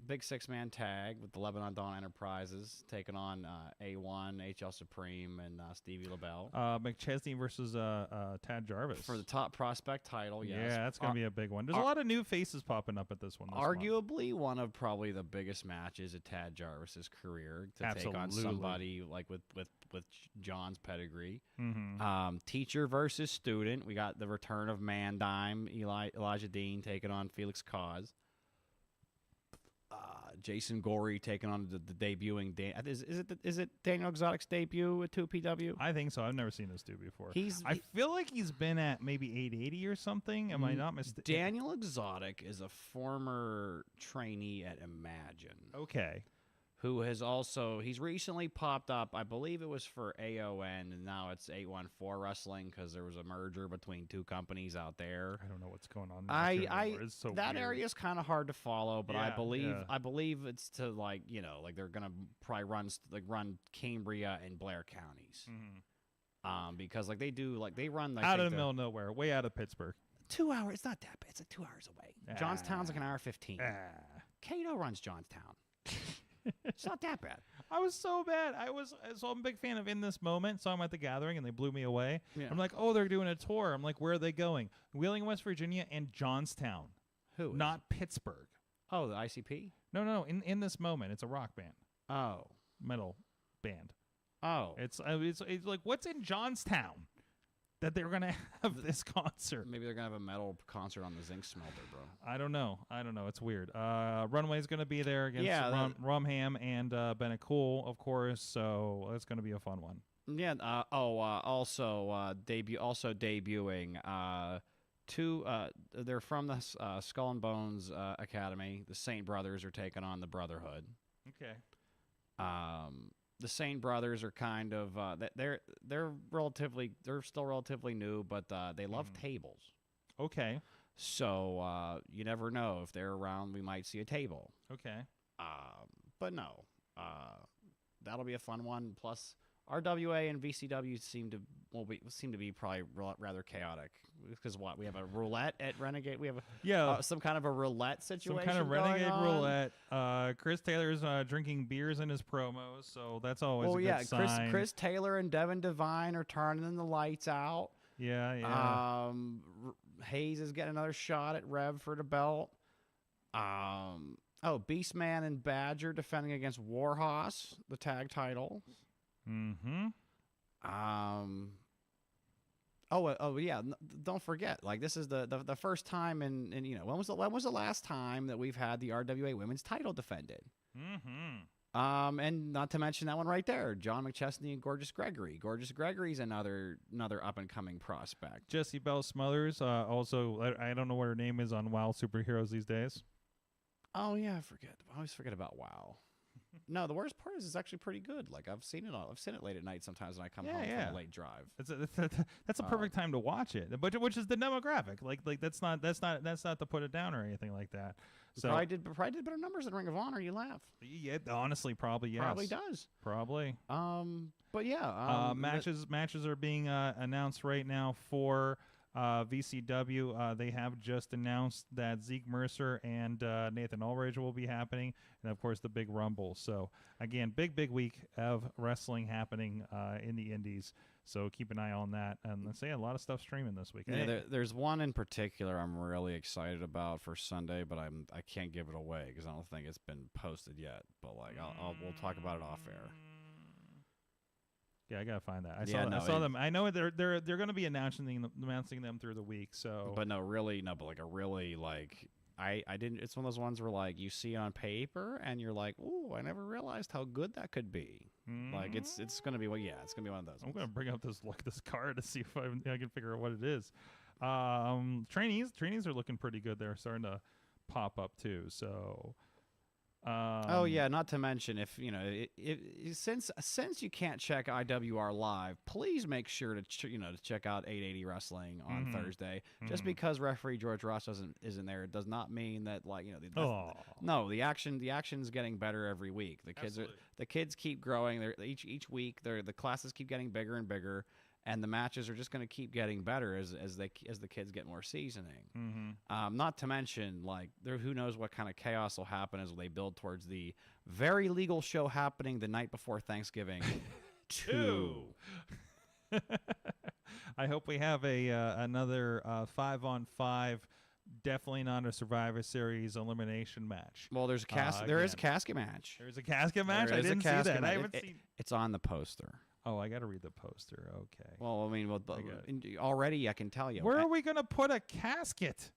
big 6-man tag with the Lebanon Dawn Enterprises taking on A1, HL Supreme, and Stevie LaBelle. McChesney versus Tad Jarvis For the top prospect title, yes. Yeah, that's gonna be a big one. There's a lot of new faces popping up at this one. This month. Arguably one of probably the biggest matches of Tad Jarvis's career to take on Absolutely. somebody like with John's pedigree. Mm-hmm. Teacher versus student. We got the return of Mandime, Elijah Dean taking on Felix Cause. Jason Gorey taking on the debuting is it Daniel Exotic's debut at 2PW? I think so. I've never seen this dude before. I feel like he's been at maybe 880 or something. Am I not mistaken? Daniel Exotic is a former trainee at Imagine. Okay. Who has he's recently popped up, I believe it was for AON, and now it's 814 Wrestling because there was a merger between two companies out there. I don't know what's going on. There. It's so that weird. area is kind of hard to follow, but I Yeah, believe it's to like they're gonna probably run Cambria and Blair counties, because like they run like out of the middle of nowhere, way out of Pittsburgh. 2 hours. It's not that bad. It's like 2 hours away. Johnstown's like an hour 15. Cato runs Johnstown. It's not that bad. I was so bad. So I'm a big fan of In This Moment. Saw them at the Gathering, and they blew me away. Yeah. I'm like, oh, they're doing a tour. I'm like, where are they going? Wheeling, West Virginia, and Johnstown. Who? Not Pittsburgh. Oh, the ICP? No. In This Moment, it's a rock band, Oh. metal band. Oh. It's like, what's in Johnstown that they're gonna have this concert? Maybe they're going to have a metal concert on the Zinc Smelter, bro. I don't know. It's weird. Runway's going to be there against Rumham and Bennett Cool, of course. So it's going to be a fun one. Yeah. Also debuting. They're from the Skull and Bones Academy. The Saint Brothers are taking on the Brotherhood. Okay. The Saint Brothers are kind of they're still relatively new, but they love tables. Okay. So you never know, if they're around, we might see a table. Okay. But no, that'll be a fun one. Plus, RWA and VCW seem to be probably rather chaotic, because we have a roulette at Renegade. We have some kind of a roulette situation. Some kind of Renegade going on. roulette. Chris Taylor's drinking beers in his promos, so that's always a good sign. Chris Taylor and Devin Devine are turning the lights out. Yeah. Hayes is getting another shot at Rev for the belt. Beastman and Badger defending against Warhorse, the tag title. Mm-hmm. Don't forget, like, this is the first time in when was the last time that we've had the RWA Women's title defended? Mm-hmm. And not to mention that one right there, John McChesney and Gorgeous Gregory. Gorgeous Gregory's another up and coming prospect. Jessie Bell Smothers, also, I don't know what her name is on WoW Superheroes these days. Oh yeah, I always forget about WoW. No, the worst part is it's actually pretty good. Like I've seen it late at night sometimes when I come home from a late drive. That's a perfect time to watch it, but which is the demographic. Like that's not to put it down or anything like that. So probably did better numbers than Ring of Honor. You laugh. Yeah, honestly, probably yes. Probably does. Probably. But yeah. Matches are being announced right now for VCW. They have just announced that Zeke Mercer and Nathan Ulrich will be happening, and of course the big Rumble. So again, big week of wrestling happening in the Indies. So keep an eye on that. And let's say a lot of stuff streaming this week. Yeah, there's one in particular I'm really excited about for Sunday, but I can't give it away because I don't think it's been posted yet. But like we'll talk about it off air. Yeah, I gotta find that. I saw them. I know they're going to be announcing them through the week. So, but like a really like I didn't. It's one of those ones where like you see on paper and you're like, ooh, I never realized how good that could be. Like it's gonna be it's gonna be one of those. I'm gonna bring up this card to see if I can figure out what it is. Trainees are looking pretty good. They're starting to pop up too. So. Oh yeah, not to mention if you know since you can't check IWR live, please make sure to check out 880 Wrestling on Thursday. Just because referee George Ross isn't there, it does not mean that no, the action's getting better every week. The kids keep growing. They're each week the classes keep getting bigger and bigger. And the matches are just going to keep getting better as the kids get more seasoning. Not to mention, like, who knows what kind of chaos will happen as they build towards the very legal show happening the night before Thanksgiving. 2. I hope we have another 5-on-5. Definitely not a Survivor Series elimination match. Well, there is a casket match. There's a casket match. I didn't see that. I haven't seen. It's on the poster. Oh, I got to read the poster. Okay. Well, I mean, already I can tell you. Where are we going to put a casket?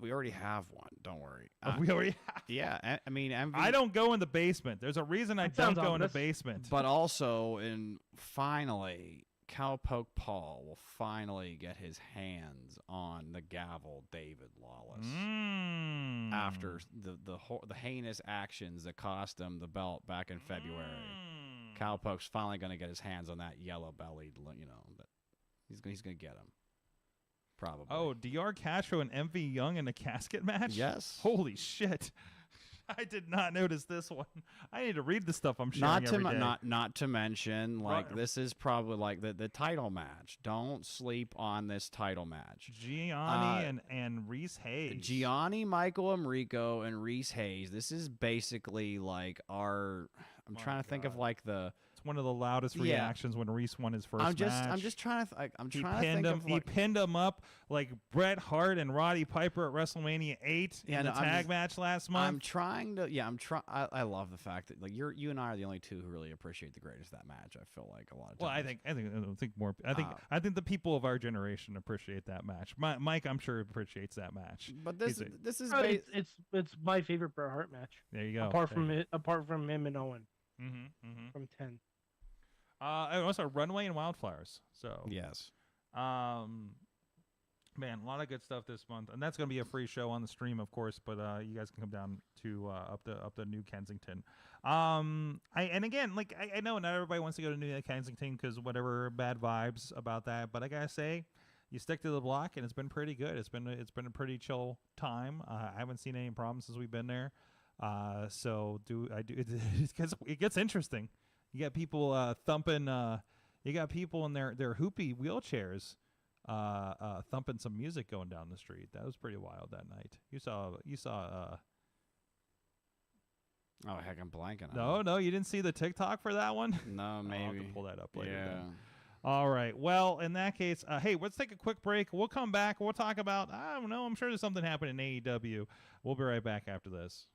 We already have one. Don't worry. We already have. Yeah, I mean, I don't go in the basement. There's a reason I don't go in the basement. But also, finally, Cowpoke Paul will finally get his hands on the gavel David Lawless after the heinous actions that cost him the belt back in February. Cowpoke's finally going to get his hands on that yellow-bellied, but he's going to get him. Probably. Oh, DR Castro and MV Young in a casket match? Yes. Holy shit. I did not notice this one. I need to read the stuff I'm sharing every day. Not to mention, like, this is probably like the title match. Don't sleep on this title match. Gianni and Reese Hayes. Gianni, Michael Amrico, and Reese Hayes. This is basically like our. I'm trying to think of like the. It's one of the loudest reactions when Reese won his first match. I'm just trying to. He pinned him up like Bret Hart and Roddy Piper at WrestleMania 8 in the tag match last month. I love the fact that like you and I are the only two who really appreciate the greatest of that match. I feel like a lot of times. Well, I think the people of our generation appreciate that match. Mike, I'm sure appreciates that match. But this is it's my favorite Bret Hart match. There you go. Apart from him and Owen. From 10. And also Runway and Wildflowers. So yes. Man, a lot of good stuff this month, and that's going to be a free show on the stream, of course. But you guys can come down to up the New Kensington. And again, like I know not everybody wants to go to New Kensington because whatever bad vibes about that. But I gotta say, you stick to the block, and it's been pretty good. It's been a pretty chill time. I haven't seen any problems since we've been there. It gets interesting. You got people thumping. You got people in their hoopy wheelchairs. Thumping some music going down the street. That was pretty wild that night. You saw. Oh heck, I'm blanking. No, you didn't see the TikTok for that one. No, maybe. I'll have to pull that up later. Yeah. Then. All right. Well, in that case, hey, let's take a quick break. We'll come back. We'll talk about. I don't know. I'm sure there's something happening in AEW. We'll be right back after this.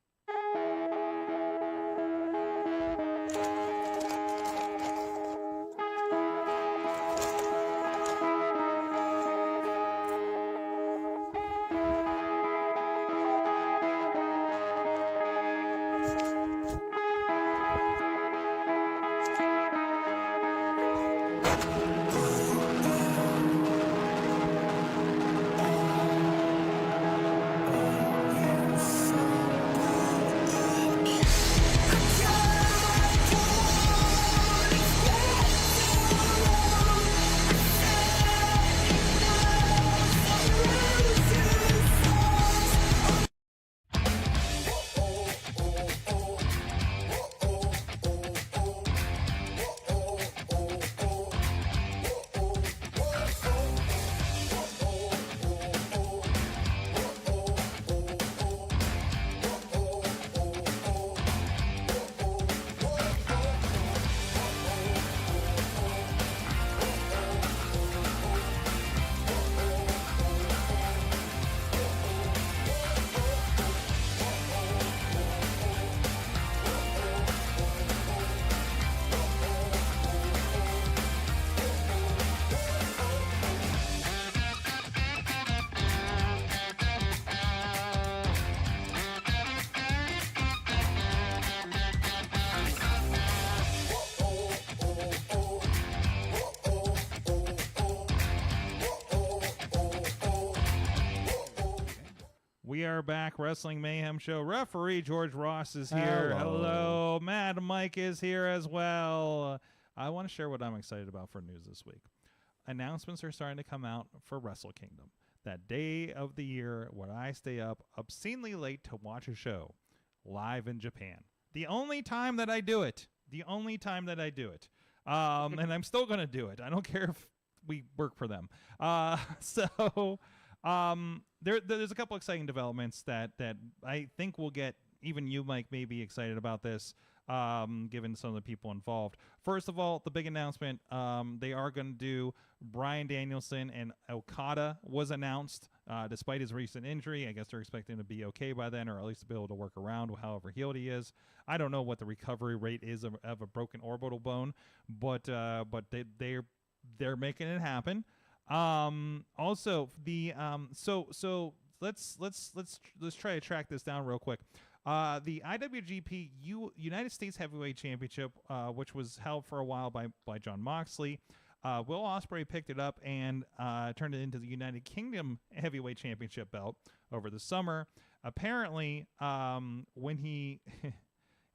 are back. Wrestling Mayhem Show. Referee George Ross is here. Hello. Mad Mike is here as well. I want to share what I'm excited about for news this week. Announcements are starting to come out for Wrestle Kingdom. That day of the year when I stay up obscenely late to watch a show live in Japan. The only time that I do it. And I'm still going to do it. I don't care if we work for them. There's a couple exciting developments that I think will get even you, Mike, may be excited about this, given some of the people involved. First of all, the big announcement, they are going to do Bryan Danielson and Okada was announced, despite his recent injury. I guess they're expecting him to be okay by then, or at least to be able to work around however healed he is. I don't know what the recovery rate is of a broken orbital bone, but they're making it happen. Also the let's try to track this down real quick. The IWGP United States Heavyweight Championship, which was held for a while by Jon Moxley, Will Ospreay picked it up and turned it into the United Kingdom Heavyweight Championship belt over the summer. Apparently, when he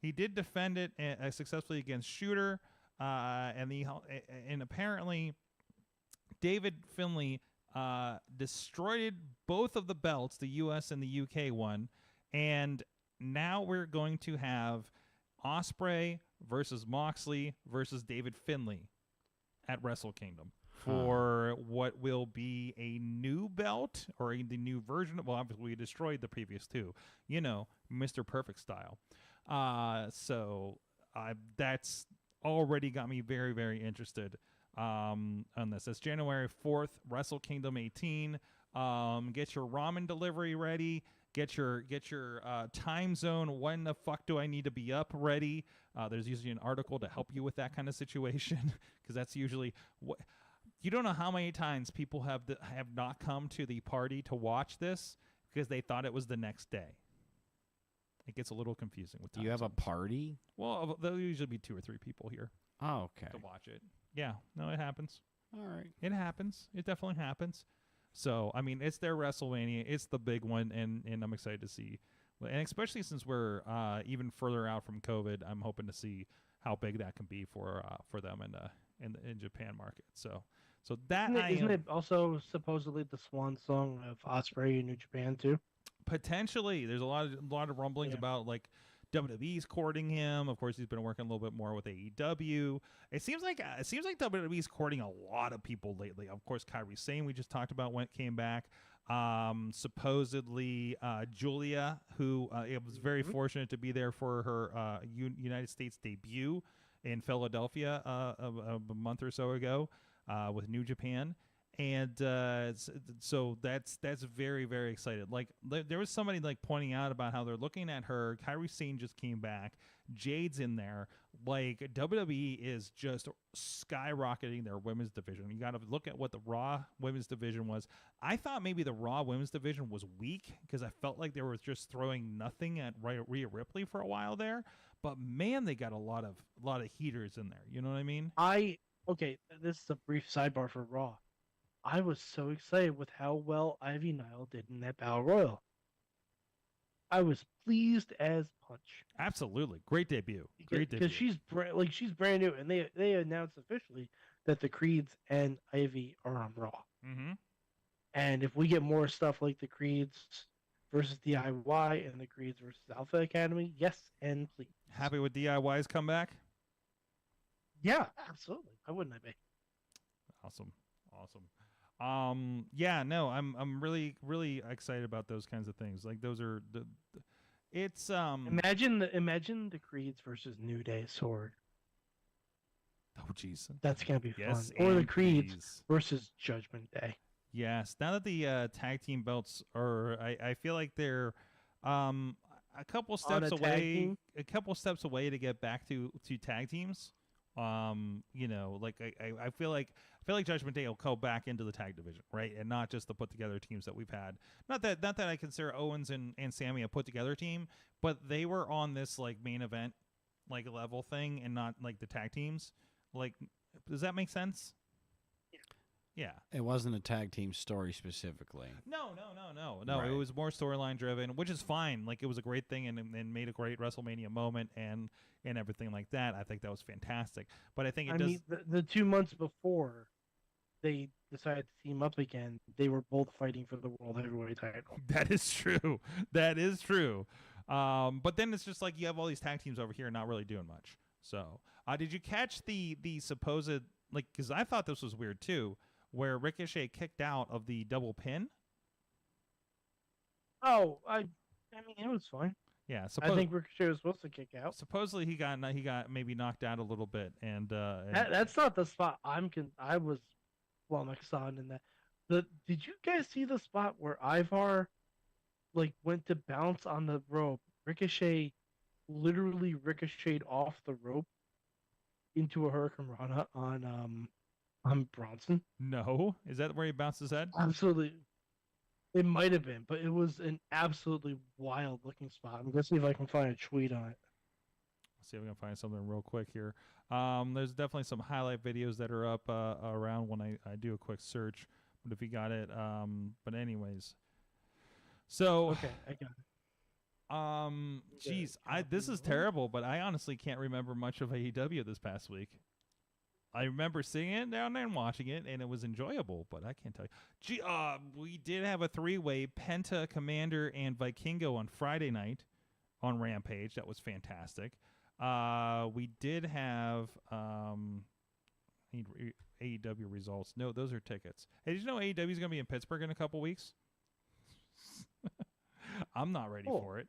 he did defend it successfully against Shooter, and apparently David Finlay destroyed both of the belts, the U.S. and the U.K. one, and now we're going to have Ospreay versus Moxley versus David Finlay at Wrestle Kingdom for what will be a new belt or the new version of, well, obviously we destroyed the previous two, Mr. Perfect style. So that's already got me very, very interested on this. It's January 4th, Wrestle Kingdom 18. Get your ramen delivery ready. Get your time zone. When the fuck do I need to be up ready? There's usually an article to help you with that kind of situation, because that's usually what you don't know how many times people have not come to the party to watch this because they thought it was the next day. It gets a little confusing with time. Do you have zones. a party? Well, there'll usually be 2 or 3 people here Oh, okay. to watch it. Yeah, no, it happens. All right. It happens. It definitely happens. So, I mean, it's their WrestleMania. It's the big one, and I'm excited to see. And especially since we're even further out from COVID, I'm hoping to see how big that can be for them in Japan market. So that isn't it also supposedly the swan song of Ospreay in New Japan too? Potentially, there's a lot of rumblings about like WWE's courting him. Of course, he's been working a little bit more with AEW. It seems like WWE's courting a lot of people lately. Of course, Kairi Sane, we just talked about, came back. Supposedly Julia, who was very fortunate to be there for her United States debut in Philadelphia a month or so ago with New Japan. And so that's very, very excited. Like there was somebody like pointing out about how they're looking at her. Kairi Sane just came back. Jade's in there. Like WWE is just skyrocketing their women's division. You got to look at what the Raw women's division was. I thought maybe the Raw women's division was weak because I felt like they were just throwing nothing at Rhea Ripley for a while there. But man, they got a lot of heaters in there. You know what I mean? Okay, this is a brief sidebar for Raw. I was so excited with how well Ivy Nile did in that Battle Royal. I was pleased as punch. Absolutely, great debut. Because she's brand new, and they announced officially that the Creeds and Ivy are on Raw. Mm-hmm. And if we get more stuff like the Creeds versus DIY and the Creeds versus Alpha Academy, yes, and please. Happy with DIY's comeback? Yeah, absolutely. Why wouldn't I be? Awesome. Yeah, no, I'm really, really excited about those kinds of things. Like those are it's imagine the Creeds versus New Day Sword. Oh jeez. That's gonna be fun. Yes, Or the and Creeds please. versus Judgment Day. Yes. Now that the tag team belts are, I feel like they're a couple steps away. A couple steps away to get back to tag teams. Like I feel like Judgment Day will go back into the tag division, right, and not just the put together teams that we've had. Not that I consider Owens and Sammy a put together team, but they were on this like main event like level thing and not like the tag teams. Like, does that make sense? Yeah. It wasn't a tag team story specifically. No. Right. It was more storyline driven, which is fine. Like, it was a great thing and made a great WrestleMania moment and everything like that. I think that was fantastic. But I think it I does. mean, the 2 months before they decided to team up again, they were both fighting for the World Heavyweight title. That is true. That is true. But then it's just like you have all these tag teams over here not really doing much. So, did you catch the supposed, like, because I thought this was weird too, where Ricochet kicked out of the double pin? Oh, I mean, it was fine. Yeah, I think Ricochet was supposed to kick out. supposedly he got maybe knocked out a little bit, and That's not the spot I was flummoxed on in that. Did you guys see the spot where Ivar like went to bounce on the rope? Ricochet literally ricocheted off the rope into a Hurricane Rana on Bronson. no, is that where he bounced his head? Absolutely. It might have been, but it was an absolutely wild looking spot. I'm gonna see if I can find a tweet on it. Let's see if we can find something real quick here. There's definitely some highlight videos that are up around when I do a quick search. But if you got it, but anyways, so Okay, I got it. geez, this is terrible, but I honestly can't remember much of AEW this past week. I remember seeing it down there and watching it, and it was enjoyable, but I can't tell you. We did have a 3-way Penta, Commander, and Vikingo on Friday night on Rampage. That was fantastic. We did have AEW results. No, those are tickets. Hey, did you know AEW is going to be in Pittsburgh in a couple weeks? I'm not ready for it.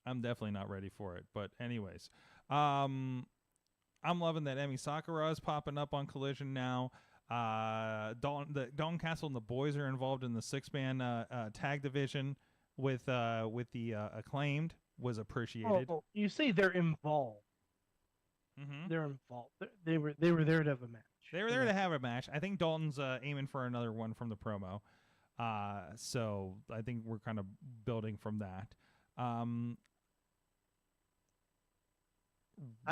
I'm definitely not ready for it. But anyways, I'm loving that Emi Sakura is popping up on Collision now. Dalton Castle and the boys are involved in the 6-man tag division with the Acclaimed. Was appreciated. Oh, you say they're involved. Mm-hmm. They're involved. They were there to have a match. They were there to have a match. I think Dalton's aiming for another one from the promo. So I think we're kind of building from that. I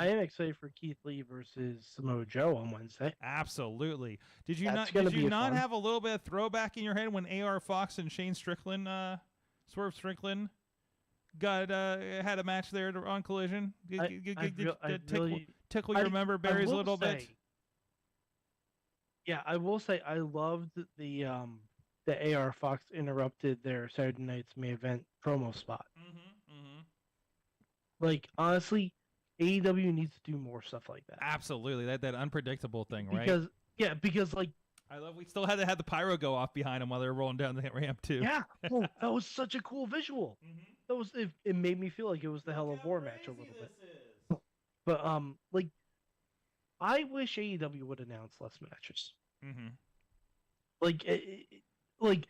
am excited for Keith Lee versus Samoa Joe on Wednesday. Absolutely. Did you That's not? gonna Did you be not fun. have a little bit of throwback in your head when AR Fox and Shane Strickland, Swerve Strickland, got had a match there on Collision? Tickle your member berries a little bit. Yeah, I will say I loved the AR Fox interrupted their Saturday night's main event promo spot. Like, honestly, AEW needs to do more stuff like that. Absolutely, that unpredictable thing, right? Because like, I love we still had to have the pyro go off behind them while they were rolling down the ramp too. yeah, that was such a cool visual. That was it made me feel like it was the Hell of War match a little bit. But like, I wish AEW would announce less matches. Like,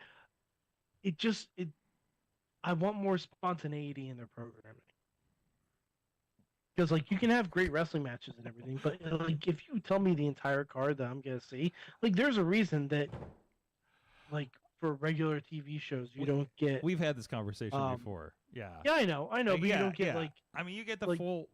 I want more spontaneity in their programming. Because, like, you can have great wrestling matches and everything, but, like, if you tell me the entire card that I'm going to see, like, there's a reason that, like, for regular TV shows, you don't get... We've had this conversation before. Yeah. Yeah, I know, but you don't get, like... I mean, you get the like, full...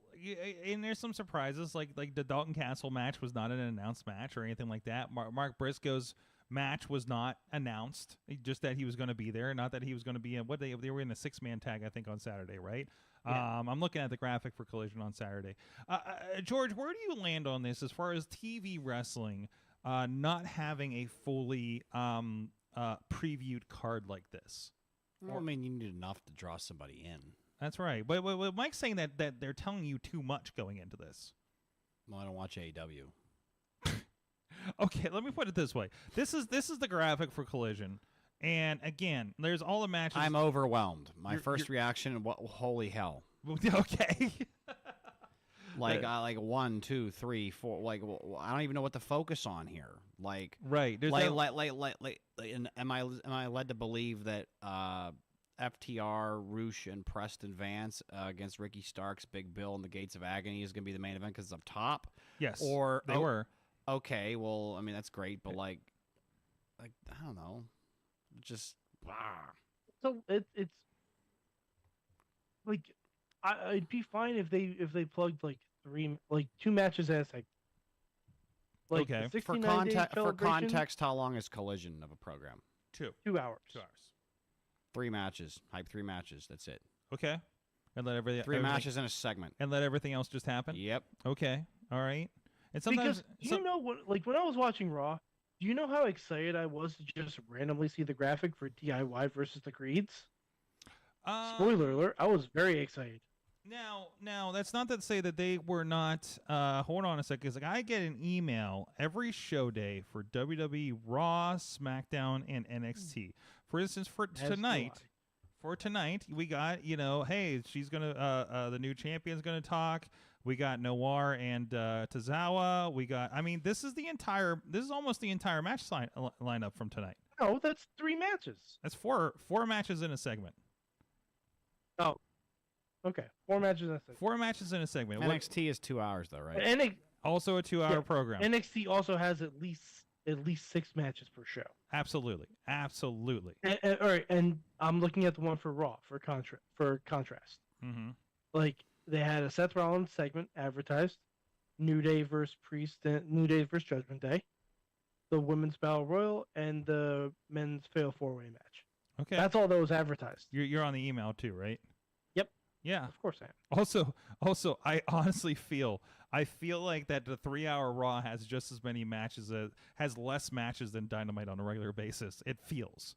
And there's some surprises, like the Dalton Castle match was not an announced match or anything like that. Mark Briscoe's match was not announced, just that he was going to be there, not that he was going to be in... They were in a 6-man tag, I think, on Saturday, right? Yeah. I'm looking at the graphic for Collision on Saturday. George, where do you land on this as far as TV wrestling not having a fully previewed card like this? Well, I mean, you need enough to draw somebody in. That's right. But Mike's saying that they're telling you too much going into this. Well, I don't watch AEW. Okay, let me put it this way. This is the graphic for Collision. And again, there's all the matches. I'm overwhelmed. My first reaction, holy hell. Okay. like 1, 2, 3, 4. Like, I don't even know what to focus on here. Like, right. And am I led to believe that FTR, Roosh, and Preston Vance against Ricky Starks, Big Bill, and the Gates of Agony is going to be the main event because it's up top? Yes. Or they were. Okay, well, I mean, that's great, but like I don't know. Just So it's like I'd be fine if they plugged like 2 matches as like Like Okay. the For 69 context, day for celebration, context, how long is Collision of a program? 2 2 hours. 2 hours. 3 matches. Hype 3 matches. That's it. Okay. And let everything 3 matches in a segment. and let everything else just happen. Yep. Okay. All right. And sometimes Because you know what? Like when I was watching Raw, do you know how excited I was to just randomly see the graphic for DIY versus the Creeds? Spoiler alert! I was very excited. Now, that's not to say that they were not. Hold on a second, because like, I get an email every show day for WWE Raw, SmackDown, and NXT. For instance, for As do tonight, I. we got hey, she's gonna the new champion's gonna talk. We got Noir and Tozawa. We got. I mean, this is almost the entire match lineup from tonight. No, that's 3 matches. That's four matches in a segment. Oh, okay. 4 matches. In a second. 4 matches in a segment. NXT is 2 hours though, right? And Also a 2-hour Yeah, program. NXT also has at least 6 matches per show. Absolutely. All right, and I'm looking at the one for Raw for contrast. Mm-hmm. Like they had a Seth Rollins segment advertised, New Day versus Priest, and New Day versus Judgment Day, the Women's Battle Royal, and the Men's Fatal 4-Way match. Okay. That's all that was advertised. You're on the email too, right? Yep. Yeah. Of course I am. Also, I honestly feel like that the 3-hour Raw has just as many matches, has less matches than Dynamite on a regular basis. It feels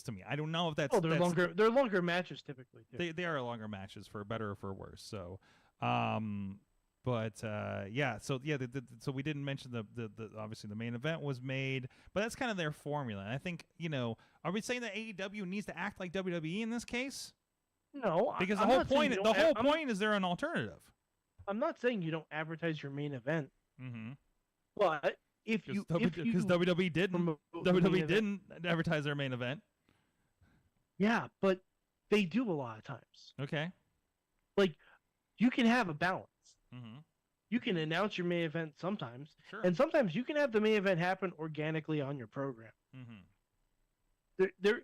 to me. I don't know if that's. Oh, they're longer. They're longer matches typically too. They are longer matches for better or for worse. So, yeah. So yeah. So we didn't mention the obviously the main event was made, but that's kind of their formula. And I think are we saying that AEW needs to act like WWE in this case? No, Because I'm the whole not saying point you the don't whole point is they're an alternative. I'm not saying you don't advertise your main event, Mm-hmm. but if you Because WWE didn't. promote the main WWE event- didn't advertise their main event. Yeah, but they do a lot of times. Okay. Like you can have a balance. Mm-hmm. You can announce your main event sometimes, Sure. and sometimes you can have the main event happen organically on your program. Mm-hmm.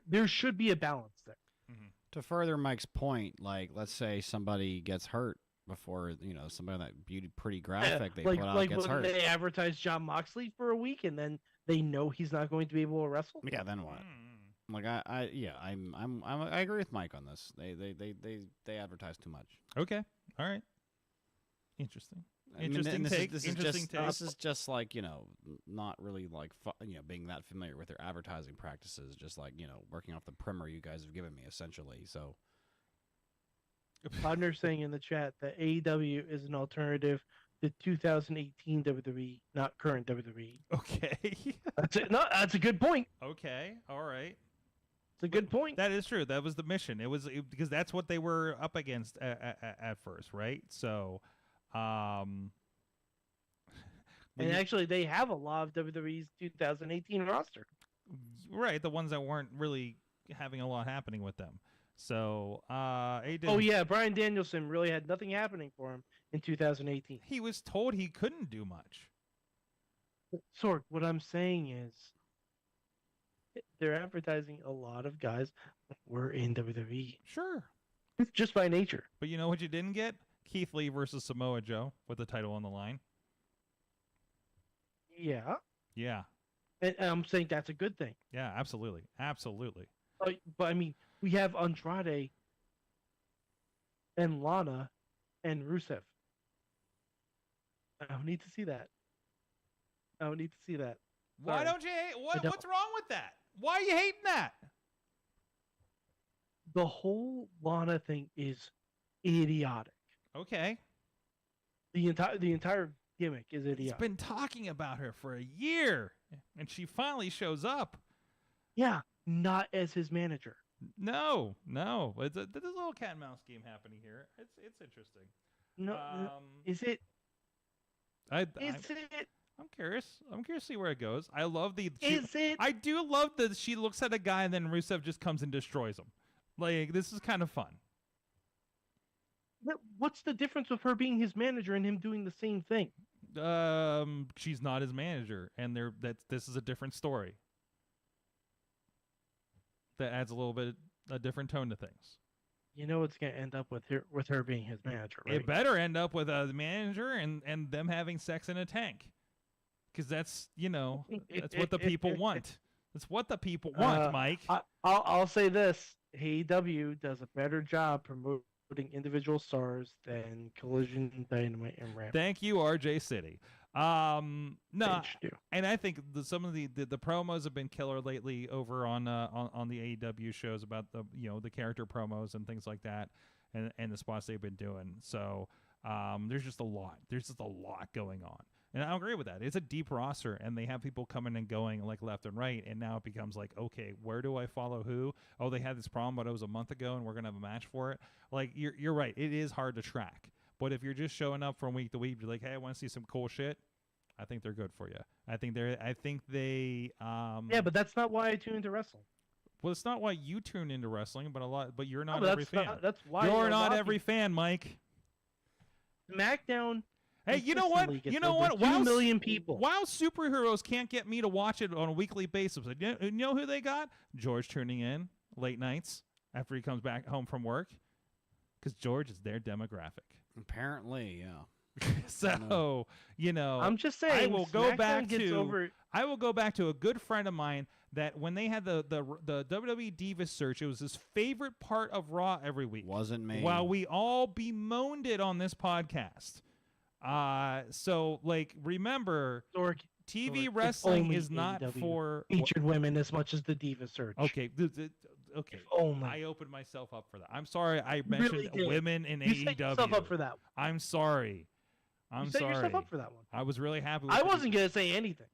There should be a balance there. Mm-hmm. To further Mike's point, like let's say somebody gets hurt before somebody that pretty graphic they like put out like gets when hurt. they advertise John Moxley for a week, and then they know he's not going to be able to wrestle. Yeah, then what? Mm-hmm. Like I agree with Mike on this. They advertise too much. Okay. All right. Interesting. I mean, Interesting and take. This Interesting take. This is just like not really like being that familiar with their advertising practices. Just like working off the primer you guys have given me essentially. So Podner's saying in the chat that AEW is an alternative to 2018 WWE, not current WWE. Okay. That's it. No, that's a good point. Okay. All right. It's a good point. That is true. That was the mission. Because that's what they were up against at first, right? So, And actually, they have a lot of WWE's 2018 roster. right, the ones that weren't really having a lot happening with them. So, Oh yeah, Bryan Danielson really had nothing happening for him in 2018. he was told he couldn't do much. Sorg, what I'm saying is, they're advertising a lot of guys that were in WWE Sure. just by nature. But you know what you didn't get? Keith Lee versus Samoa Joe with the title on the line. Yeah, Yeah. and I'm saying that's a good thing. Yeah, absolutely. Absolutely. But I mean, we have Andrade and Lana and Rusev. I don't need to see that. I don't need to see that. Why Sorry. don't you hate I don't. what's wrong with that? Why are you hating that? The whole Lana thing is idiotic. Okay. The entire gimmick is He's idiotic. been talking about her for a year, and she finally shows up. Yeah, not as his manager. No. There's a little cat and mouse game happening here. It's interesting. No, is it? I'm curious. I'm curious to see where it goes. I love Is it? I do love that she looks at a guy and then Rusev just comes and destroys him. Like, this is kind of fun. What's the difference with her being his manager and him doing the same thing? She's not his manager, and this is a different story. That adds a different tone to things. You know it's gonna end up with her being his manager, right? It better end up with a manager and them having sex in a tank. because that's that's what the people want. That's what the people want, Mike. I'll say this: AEW does a better job promoting individual stars than Collision, Dynamite, and Rampage. Thank you, RJ City. No, They do. and I think some of the promos have been killer lately over on the AEW shows about the character promos and things like that, and the spots they've been doing. So there's just a lot. There's just a lot going on. And I agree with that. It's a deep roster, and they have people coming and going like left and right. And now it becomes like, okay, where do I follow who? Oh, they had this problem, but it was a month ago, and we're gonna have a match for it. Like you're right. It is hard to track. But if you're just showing up from week to week, you're like, hey, I want to see some cool shit. I think they're good for you. I think they. Yeah, but that's not why I tune into wrestling. Well, it's not why you tune into wrestling, but you're not No, every fan. That's why you're not every fan, Mike. SmackDown. Hey, you know what? consistently You gets know over what? 2 million people. Wow, superheroes can't get me to watch it on a weekly basis. You know who they got? George tuning in late nights after he comes back home from work, because George is their demographic. Apparently, yeah. So I'm just saying. I will go SmackDown back gets to over. I will go back to a good friend of mine that when they had the WWE Divas search, it was his favorite part of Raw every week. Wasn't me. While we all bemoaned it on this podcast. So like remember, TV wrestling is not AEW for featured women as much as the Diva search. Okay, okay. If only. I opened myself up for that. I'm sorry. I mentioned did. women in You AEW. set yourself up for that one. I'm sorry. I'm You set sorry. yourself up for that one. I was really happy. With I the- wasn't gonna say anything.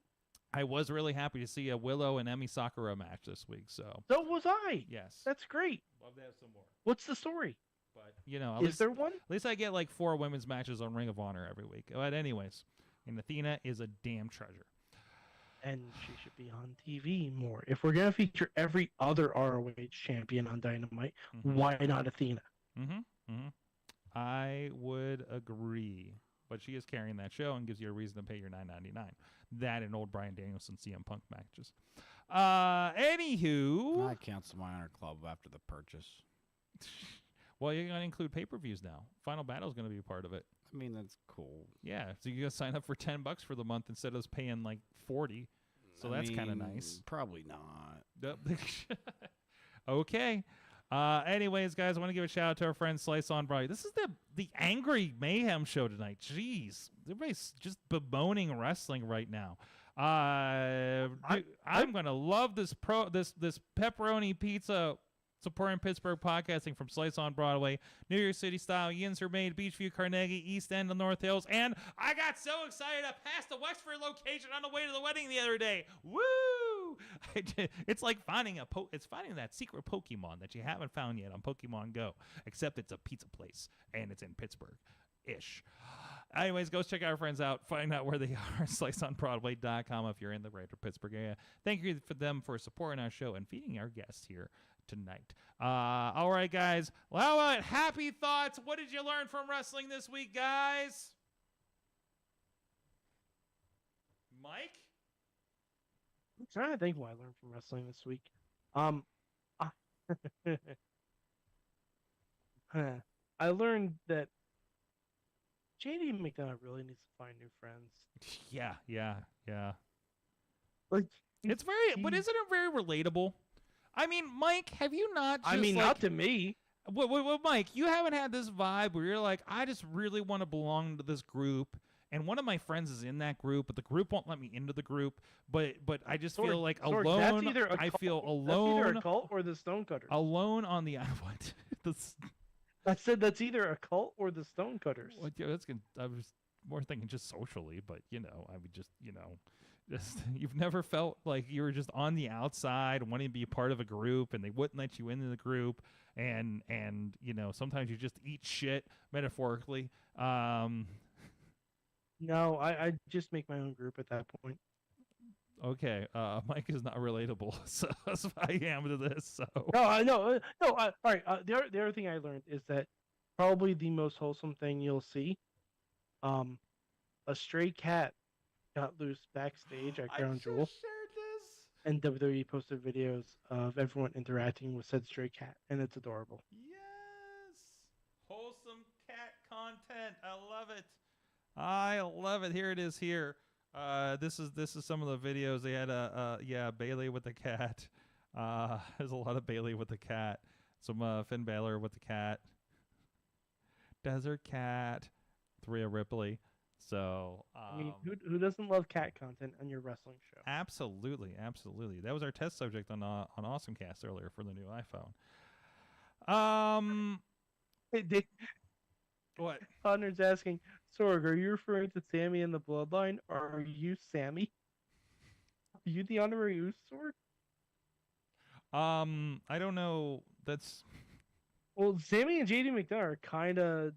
I was really happy to see a Willow and Emi Sakura match this week. So So was I. yes, That's great. love to have some more. What's the story? But at Is least, there one? at least I get like 4 women's matches on Ring of Honor every week. But anyways, and Athena is a damn treasure. And she should be on TV more. If we're gonna feature every other ROH champion on Dynamite, why not Athena? I would agree. But she is carrying that show and gives you a reason to pay your $9.99. That and old Bryan Danielson CM Punk matches. Anywho, I cancel my Honor Club after the purchase. well, you're going to include pay-per-views now. Final Battle is going to be a part of it. I mean, that's cool. Yeah, so you got to sign up for $10 for the month instead of paying like $40. So that's kind of nice. Probably not. Okay. Anyways, guys, I want to give a shout out to our friend Slice on Broadway. This is the Angry Mayhem show tonight. Jeez, everybody's just bemoaning wrestling right now. I'm gonna love this pepperoni pizza supporting Pittsburgh podcasting from Slice on Broadway, New York City style, Yinzer Made, Beachview, Carnegie, East End, and North Hills. And I got so excited I passed the Wexford location on the way to the wedding the other day. Woo! It's like finding finding that secret Pokemon that you haven't found yet on Pokemon Go, except it's a pizza place and it's in Pittsburgh-ish. Anyways, go check our friends out. Find out where they are at sliceonbroadway.com if you're in the greater Pittsburgh area. Thank you for them for supporting our show and feeding our guests here tonight. All right, guys. Well, happy thoughts. What did you learn from wrestling this week, guys? Mike? I'm trying to think what I learned from wrestling this week. I learned that JD McDonough really needs to find new friends. Yeah. Like It's very, but isn't it very relatable? I mean, Mike, have you not? Just not to me. Well, Mike, you haven't had this vibe where you're like, I just really want to belong to this group, and one of my friends is in that group, but the group won't let me into the group. But I just feel like alone. That's either a I cult, feel that's alone. either a cult or the Stonecutters. Alone on the what? I said that's either a cult or the Stonecutters. Well, yeah, I was more thinking just socially, but I would just you've never felt like you were just on the outside wanting to be a part of a group and they wouldn't let you into the group and sometimes you just eat shit metaphorically. No, I just make my own group at that point. Okay, Mike is not relatable, so that's why I am to this. So No. All right. The other thing I learned is that probably the most wholesome thing you'll see, a stray cat got loose backstage at Crown Jewel. Shared this. And WWE posted videos of everyone interacting with said stray cat, and it's adorable. Yes, wholesome cat content. I love it. Here it is. Here. This is some of the videos they had. Bailey with the cat. There's a lot of Bailey with the cat. Some Finn Balor with the cat. Desert Cat. Rhea Ripley. So, I mean, who doesn't love cat content on your wrestling show? absolutely. That was our test subject on AwesomeCast earlier for the new iPhone. What? Connor's asking, Sorg, are you referring to Sammy in the Bloodline, or are you Sammy? Are you the honorary Uso, Sorg? I don't know. That's Well, Sammy and JD McDonough are kind of.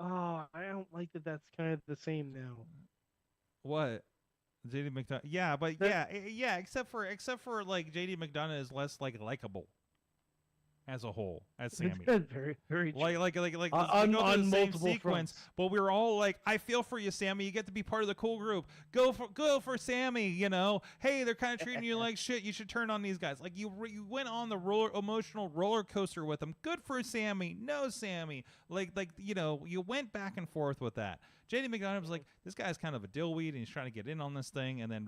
Oh, I don't like that. That's kind of the same now. what JD McDonough. Yeah, but yeah. Except for like JD McDonough is less likable as a whole as Sammy. Very, very true. Like On- they go through on the same multiple sequence, fronts. but we were all like, I feel for you, Sammy. You get to be part of the cool group. Go for Sammy. You know, hey, they're kind of treating you like shit. You should turn on these guys. Like you went on the emotional roller coaster with them. Good for Sammy. No, Sammy. Like you went back and forth with that. JD McDonough was like, this guy's kind of a dillweed and he's trying to get in on this thing, and then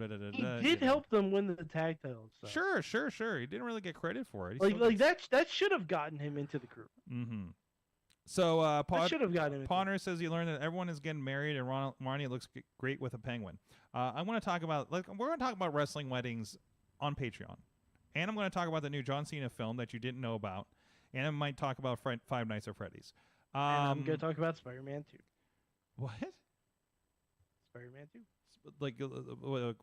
He did help them win the tag titles. So. Sure. He didn't really get credit for it. He still Like that should have gotten him into the group. Mm-hmm. So That should have gotten him. Pawner says he learned that everyone is getting married and Ronnie looks great with a penguin. I want to talk about we're going to talk about wrestling weddings on Patreon, and I'm going to talk about the new John Cena film that you didn't know about, and I might talk about Five Nights at Freddy's. And I'm going to talk about Spider-Man 2. What? Spider-Man 2. Like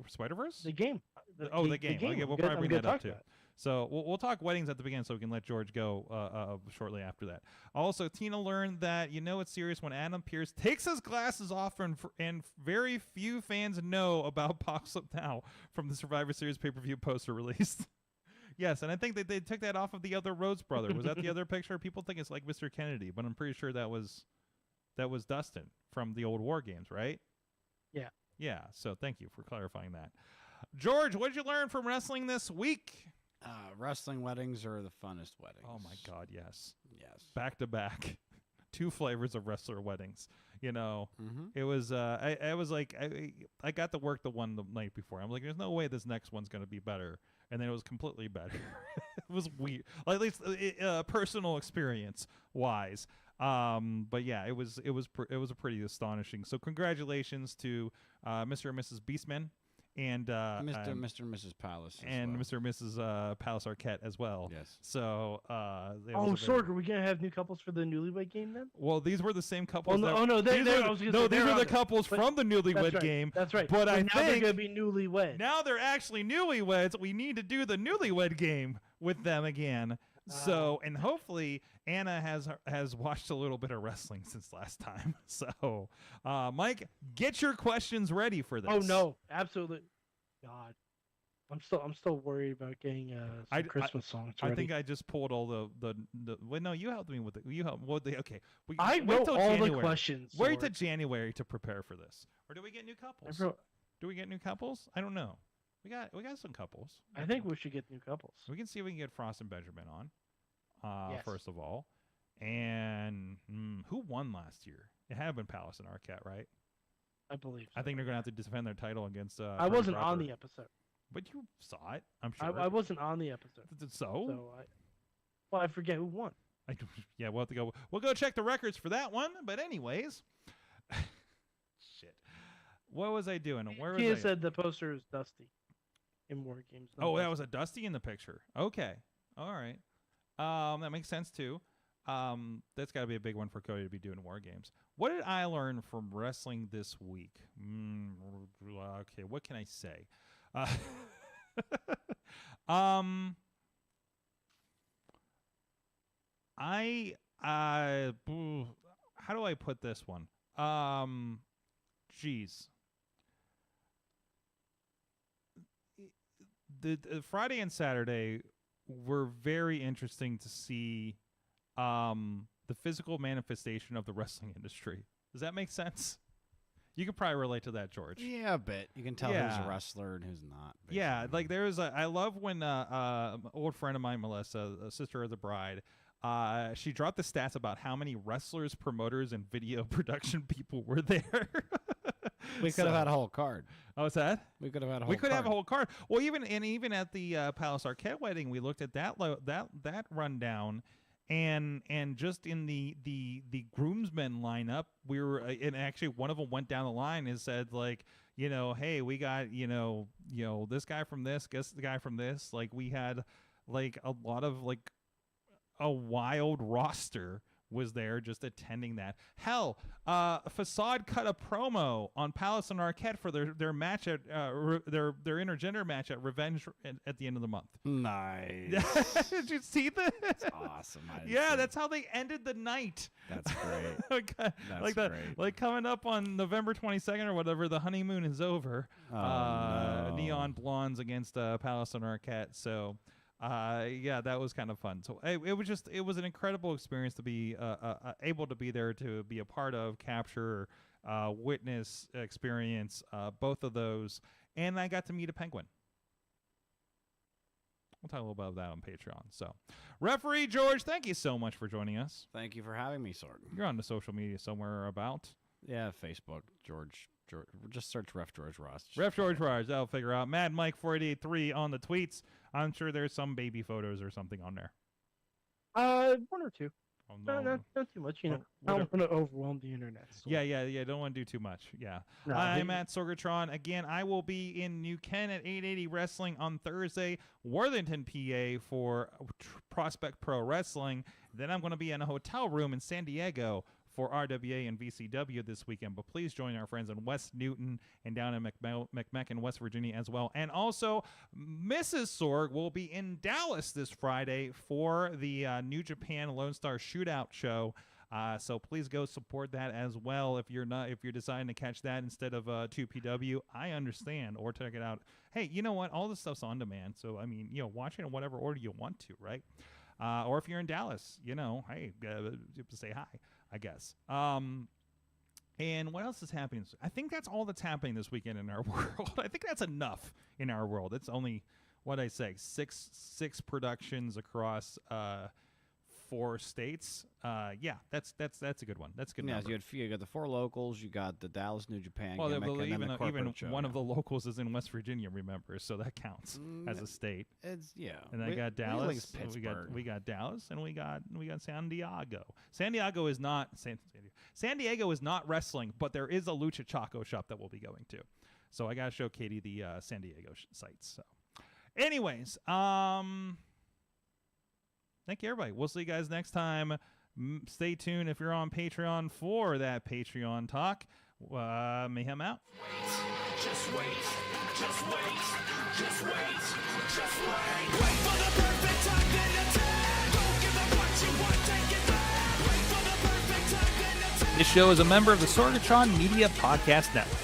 Spider-Verse? The game. The game. Okay, we'll probably bring that up too. So we'll talk weddings at the beginning so we can let George go shortly after that. Also, Tina learned that it's serious when Adam Pearce takes his glasses off and very few fans know about Apocalypse Now from the Survivor Series pay-per-view poster released. Yes, and I think that they took that off of the other Rhodes brother. Was that the other picture? People think it's like Mr. Kennedy, but I'm pretty sure that was Dustin from the old War Games, right? Yeah. Yeah, so thank you for clarifying that. George, what did you learn from wrestling this week? Wrestling weddings are the funnest weddings. Oh, my God, yes. Yes. Back to back. 2 flavors of wrestler weddings. Mm-hmm. It was, I was like, I got to work the one the night before. I'm like, there's no way this next one's going to be better. And then it was completely better. It was weird. At least personal experience wise. But yeah, it was a pretty astonishing. So congratulations to Mr. and Mrs. Beastman and Mr. and Mrs. Palace. and Mr. and Mrs. Palace Arquette as well. Yes. So Sorg, are we going to have new couples for the Newlywed Game then? well, these were the same couples. These were the couples But- from the Newlywed That's right. Game. That's right. But I now they're think going to be newlywed. now they're actually newlyweds. We need to do the Newlywed Game with them again. So, and hopefully Anna has watched a little bit of wrestling since last time. So, Mike, get your questions ready for this. Oh no, absolutely. God, I'm still worried about getting some Christmas songs ready. I think I just pulled all the wait, no, you helped me with it. You helped. Okay. I wait wrote till all January. the questions. Wait to Sorg. January to prepare for this, or do we get new couples? Do we get new couples? I don't know. We got some couples. I think we should get new couples. We can see if we can get Frost and Benjamin on. Yes. First of all, and who won last year? It had been Palace and Arquette, right? I believe. So. I think they're gonna have to defend their title against. I wasn't on the episode. but you saw it. I'm sure. I wasn't on the episode. So I forget who won. Yeah, we'll have to go. We'll go check the records for that one. But anyways, shit. What was I doing? Where was Tia I? said the poster is Dusty in War Games. Oh, that was a Dusty in the picture. Okay, all right. That makes sense too. That's got to be a big one for Cody to be doing War Games. What did I learn from wrestling this week? Okay, what can I say? How do I put this one? Geez. The Friday and Saturday were very interesting to see the physical manifestation of the wrestling industry. Does that make sense? You could probably relate to that, George. Yeah, a bit. You can tell who's Yeah. a wrestler and who's not. Yeah, basically. like there was I love when old friend of mine, Melissa, a sister of the bride, she dropped the stats about how many wrestlers, promoters, and video production people were there. We could have had a whole card. Oh, what's that? We could have had a whole We could card. have a whole card. Well, even at the Palace Arquette wedding, we looked at that rundown, and just in the groomsmen lineup, we were and actually one of them went down the line and said like, hey, we got this guy from this, guess the guy from this. Like we had like a lot of like a wild roster was there just attending that. Hell, Facade cut a promo on Palace and Arquette for their match at their intergender match at Revenge at the end of the month. Nice. Did you see that? That's awesome. Yeah, that's how they ended the night. That's great. Like great. Like coming up on November 22nd or whatever, the honeymoon is over. No. Neon Blondes against Palace and Arquette. So. Yeah, that was kind of fun. So it was an incredible experience to be able to be there, to be a part of, capture, witness, experience both of those, and I got to meet a penguin. We'll talk a little bit about that on Patreon. So, Referee George, thank you so much for joining us. Thank you for having me, Sorg. You're on the social media somewhere about. Yeah, Facebook, George. Just search Ref George Ross. Ref George Ross, I'll figure out. Mad Mike 4883 on the tweets. I'm sure there's some baby photos or something on there. One or two. Oh, No, no. not too much. I Whatever. don't want to overwhelm the internet. So. Yeah. Don't want to do too much. Yeah. No, I'm at Sorgatron. Again, I will be in New Kent at 880 Wrestling on Thursday, Worthington, PA for Prospect Pro Wrestling. Then I'm going to be in a hotel room in San Diego for RWA and VCW this weekend. But please join our friends in West Newton and down in McMecken, West Virginia as well. And also, Mrs. Sorg will be in Dallas this Friday for the New Japan Lone Star Shootout show. So please go support that as well. If you're deciding to catch that instead of 2PW, I understand. Or check it out. Hey, you know what? All this stuff's on demand. So I mean, watch it in whatever order you want to, right? Or if you're in Dallas, hey, say hi, I guess. And what else is happening? I think that's all that's happening this weekend in our world. I think that's enough in our world. It's only, what I say, six productions across 4 states. Yeah, that's a good one. That's a good. Yeah, number. you got the 4 locals. You got the Dallas New Japan. Well, gimmick, and then the even corporate show, one of the locals is in West Virginia. Remember, so that counts as a state. It's And I got Dallas. Pittsburgh. We got Dallas, and we got San Diego. San Diego is not San Diego is not wrestling, but there is a Lucha Chaco shop that we'll be going to. So I gotta show Katie the San Diego sites. So, anyways, thank you, everybody. We'll see you guys next time. Stay tuned if you're on Patreon for that Patreon talk. Mayhem out. Just wait, just wait, just wait, just wait. Wait for the perfect time, then attack. Don't give up what you want, take it back. Wait for the perfect time, then attack. This show is a member of the Sorgatron Media Podcast Network.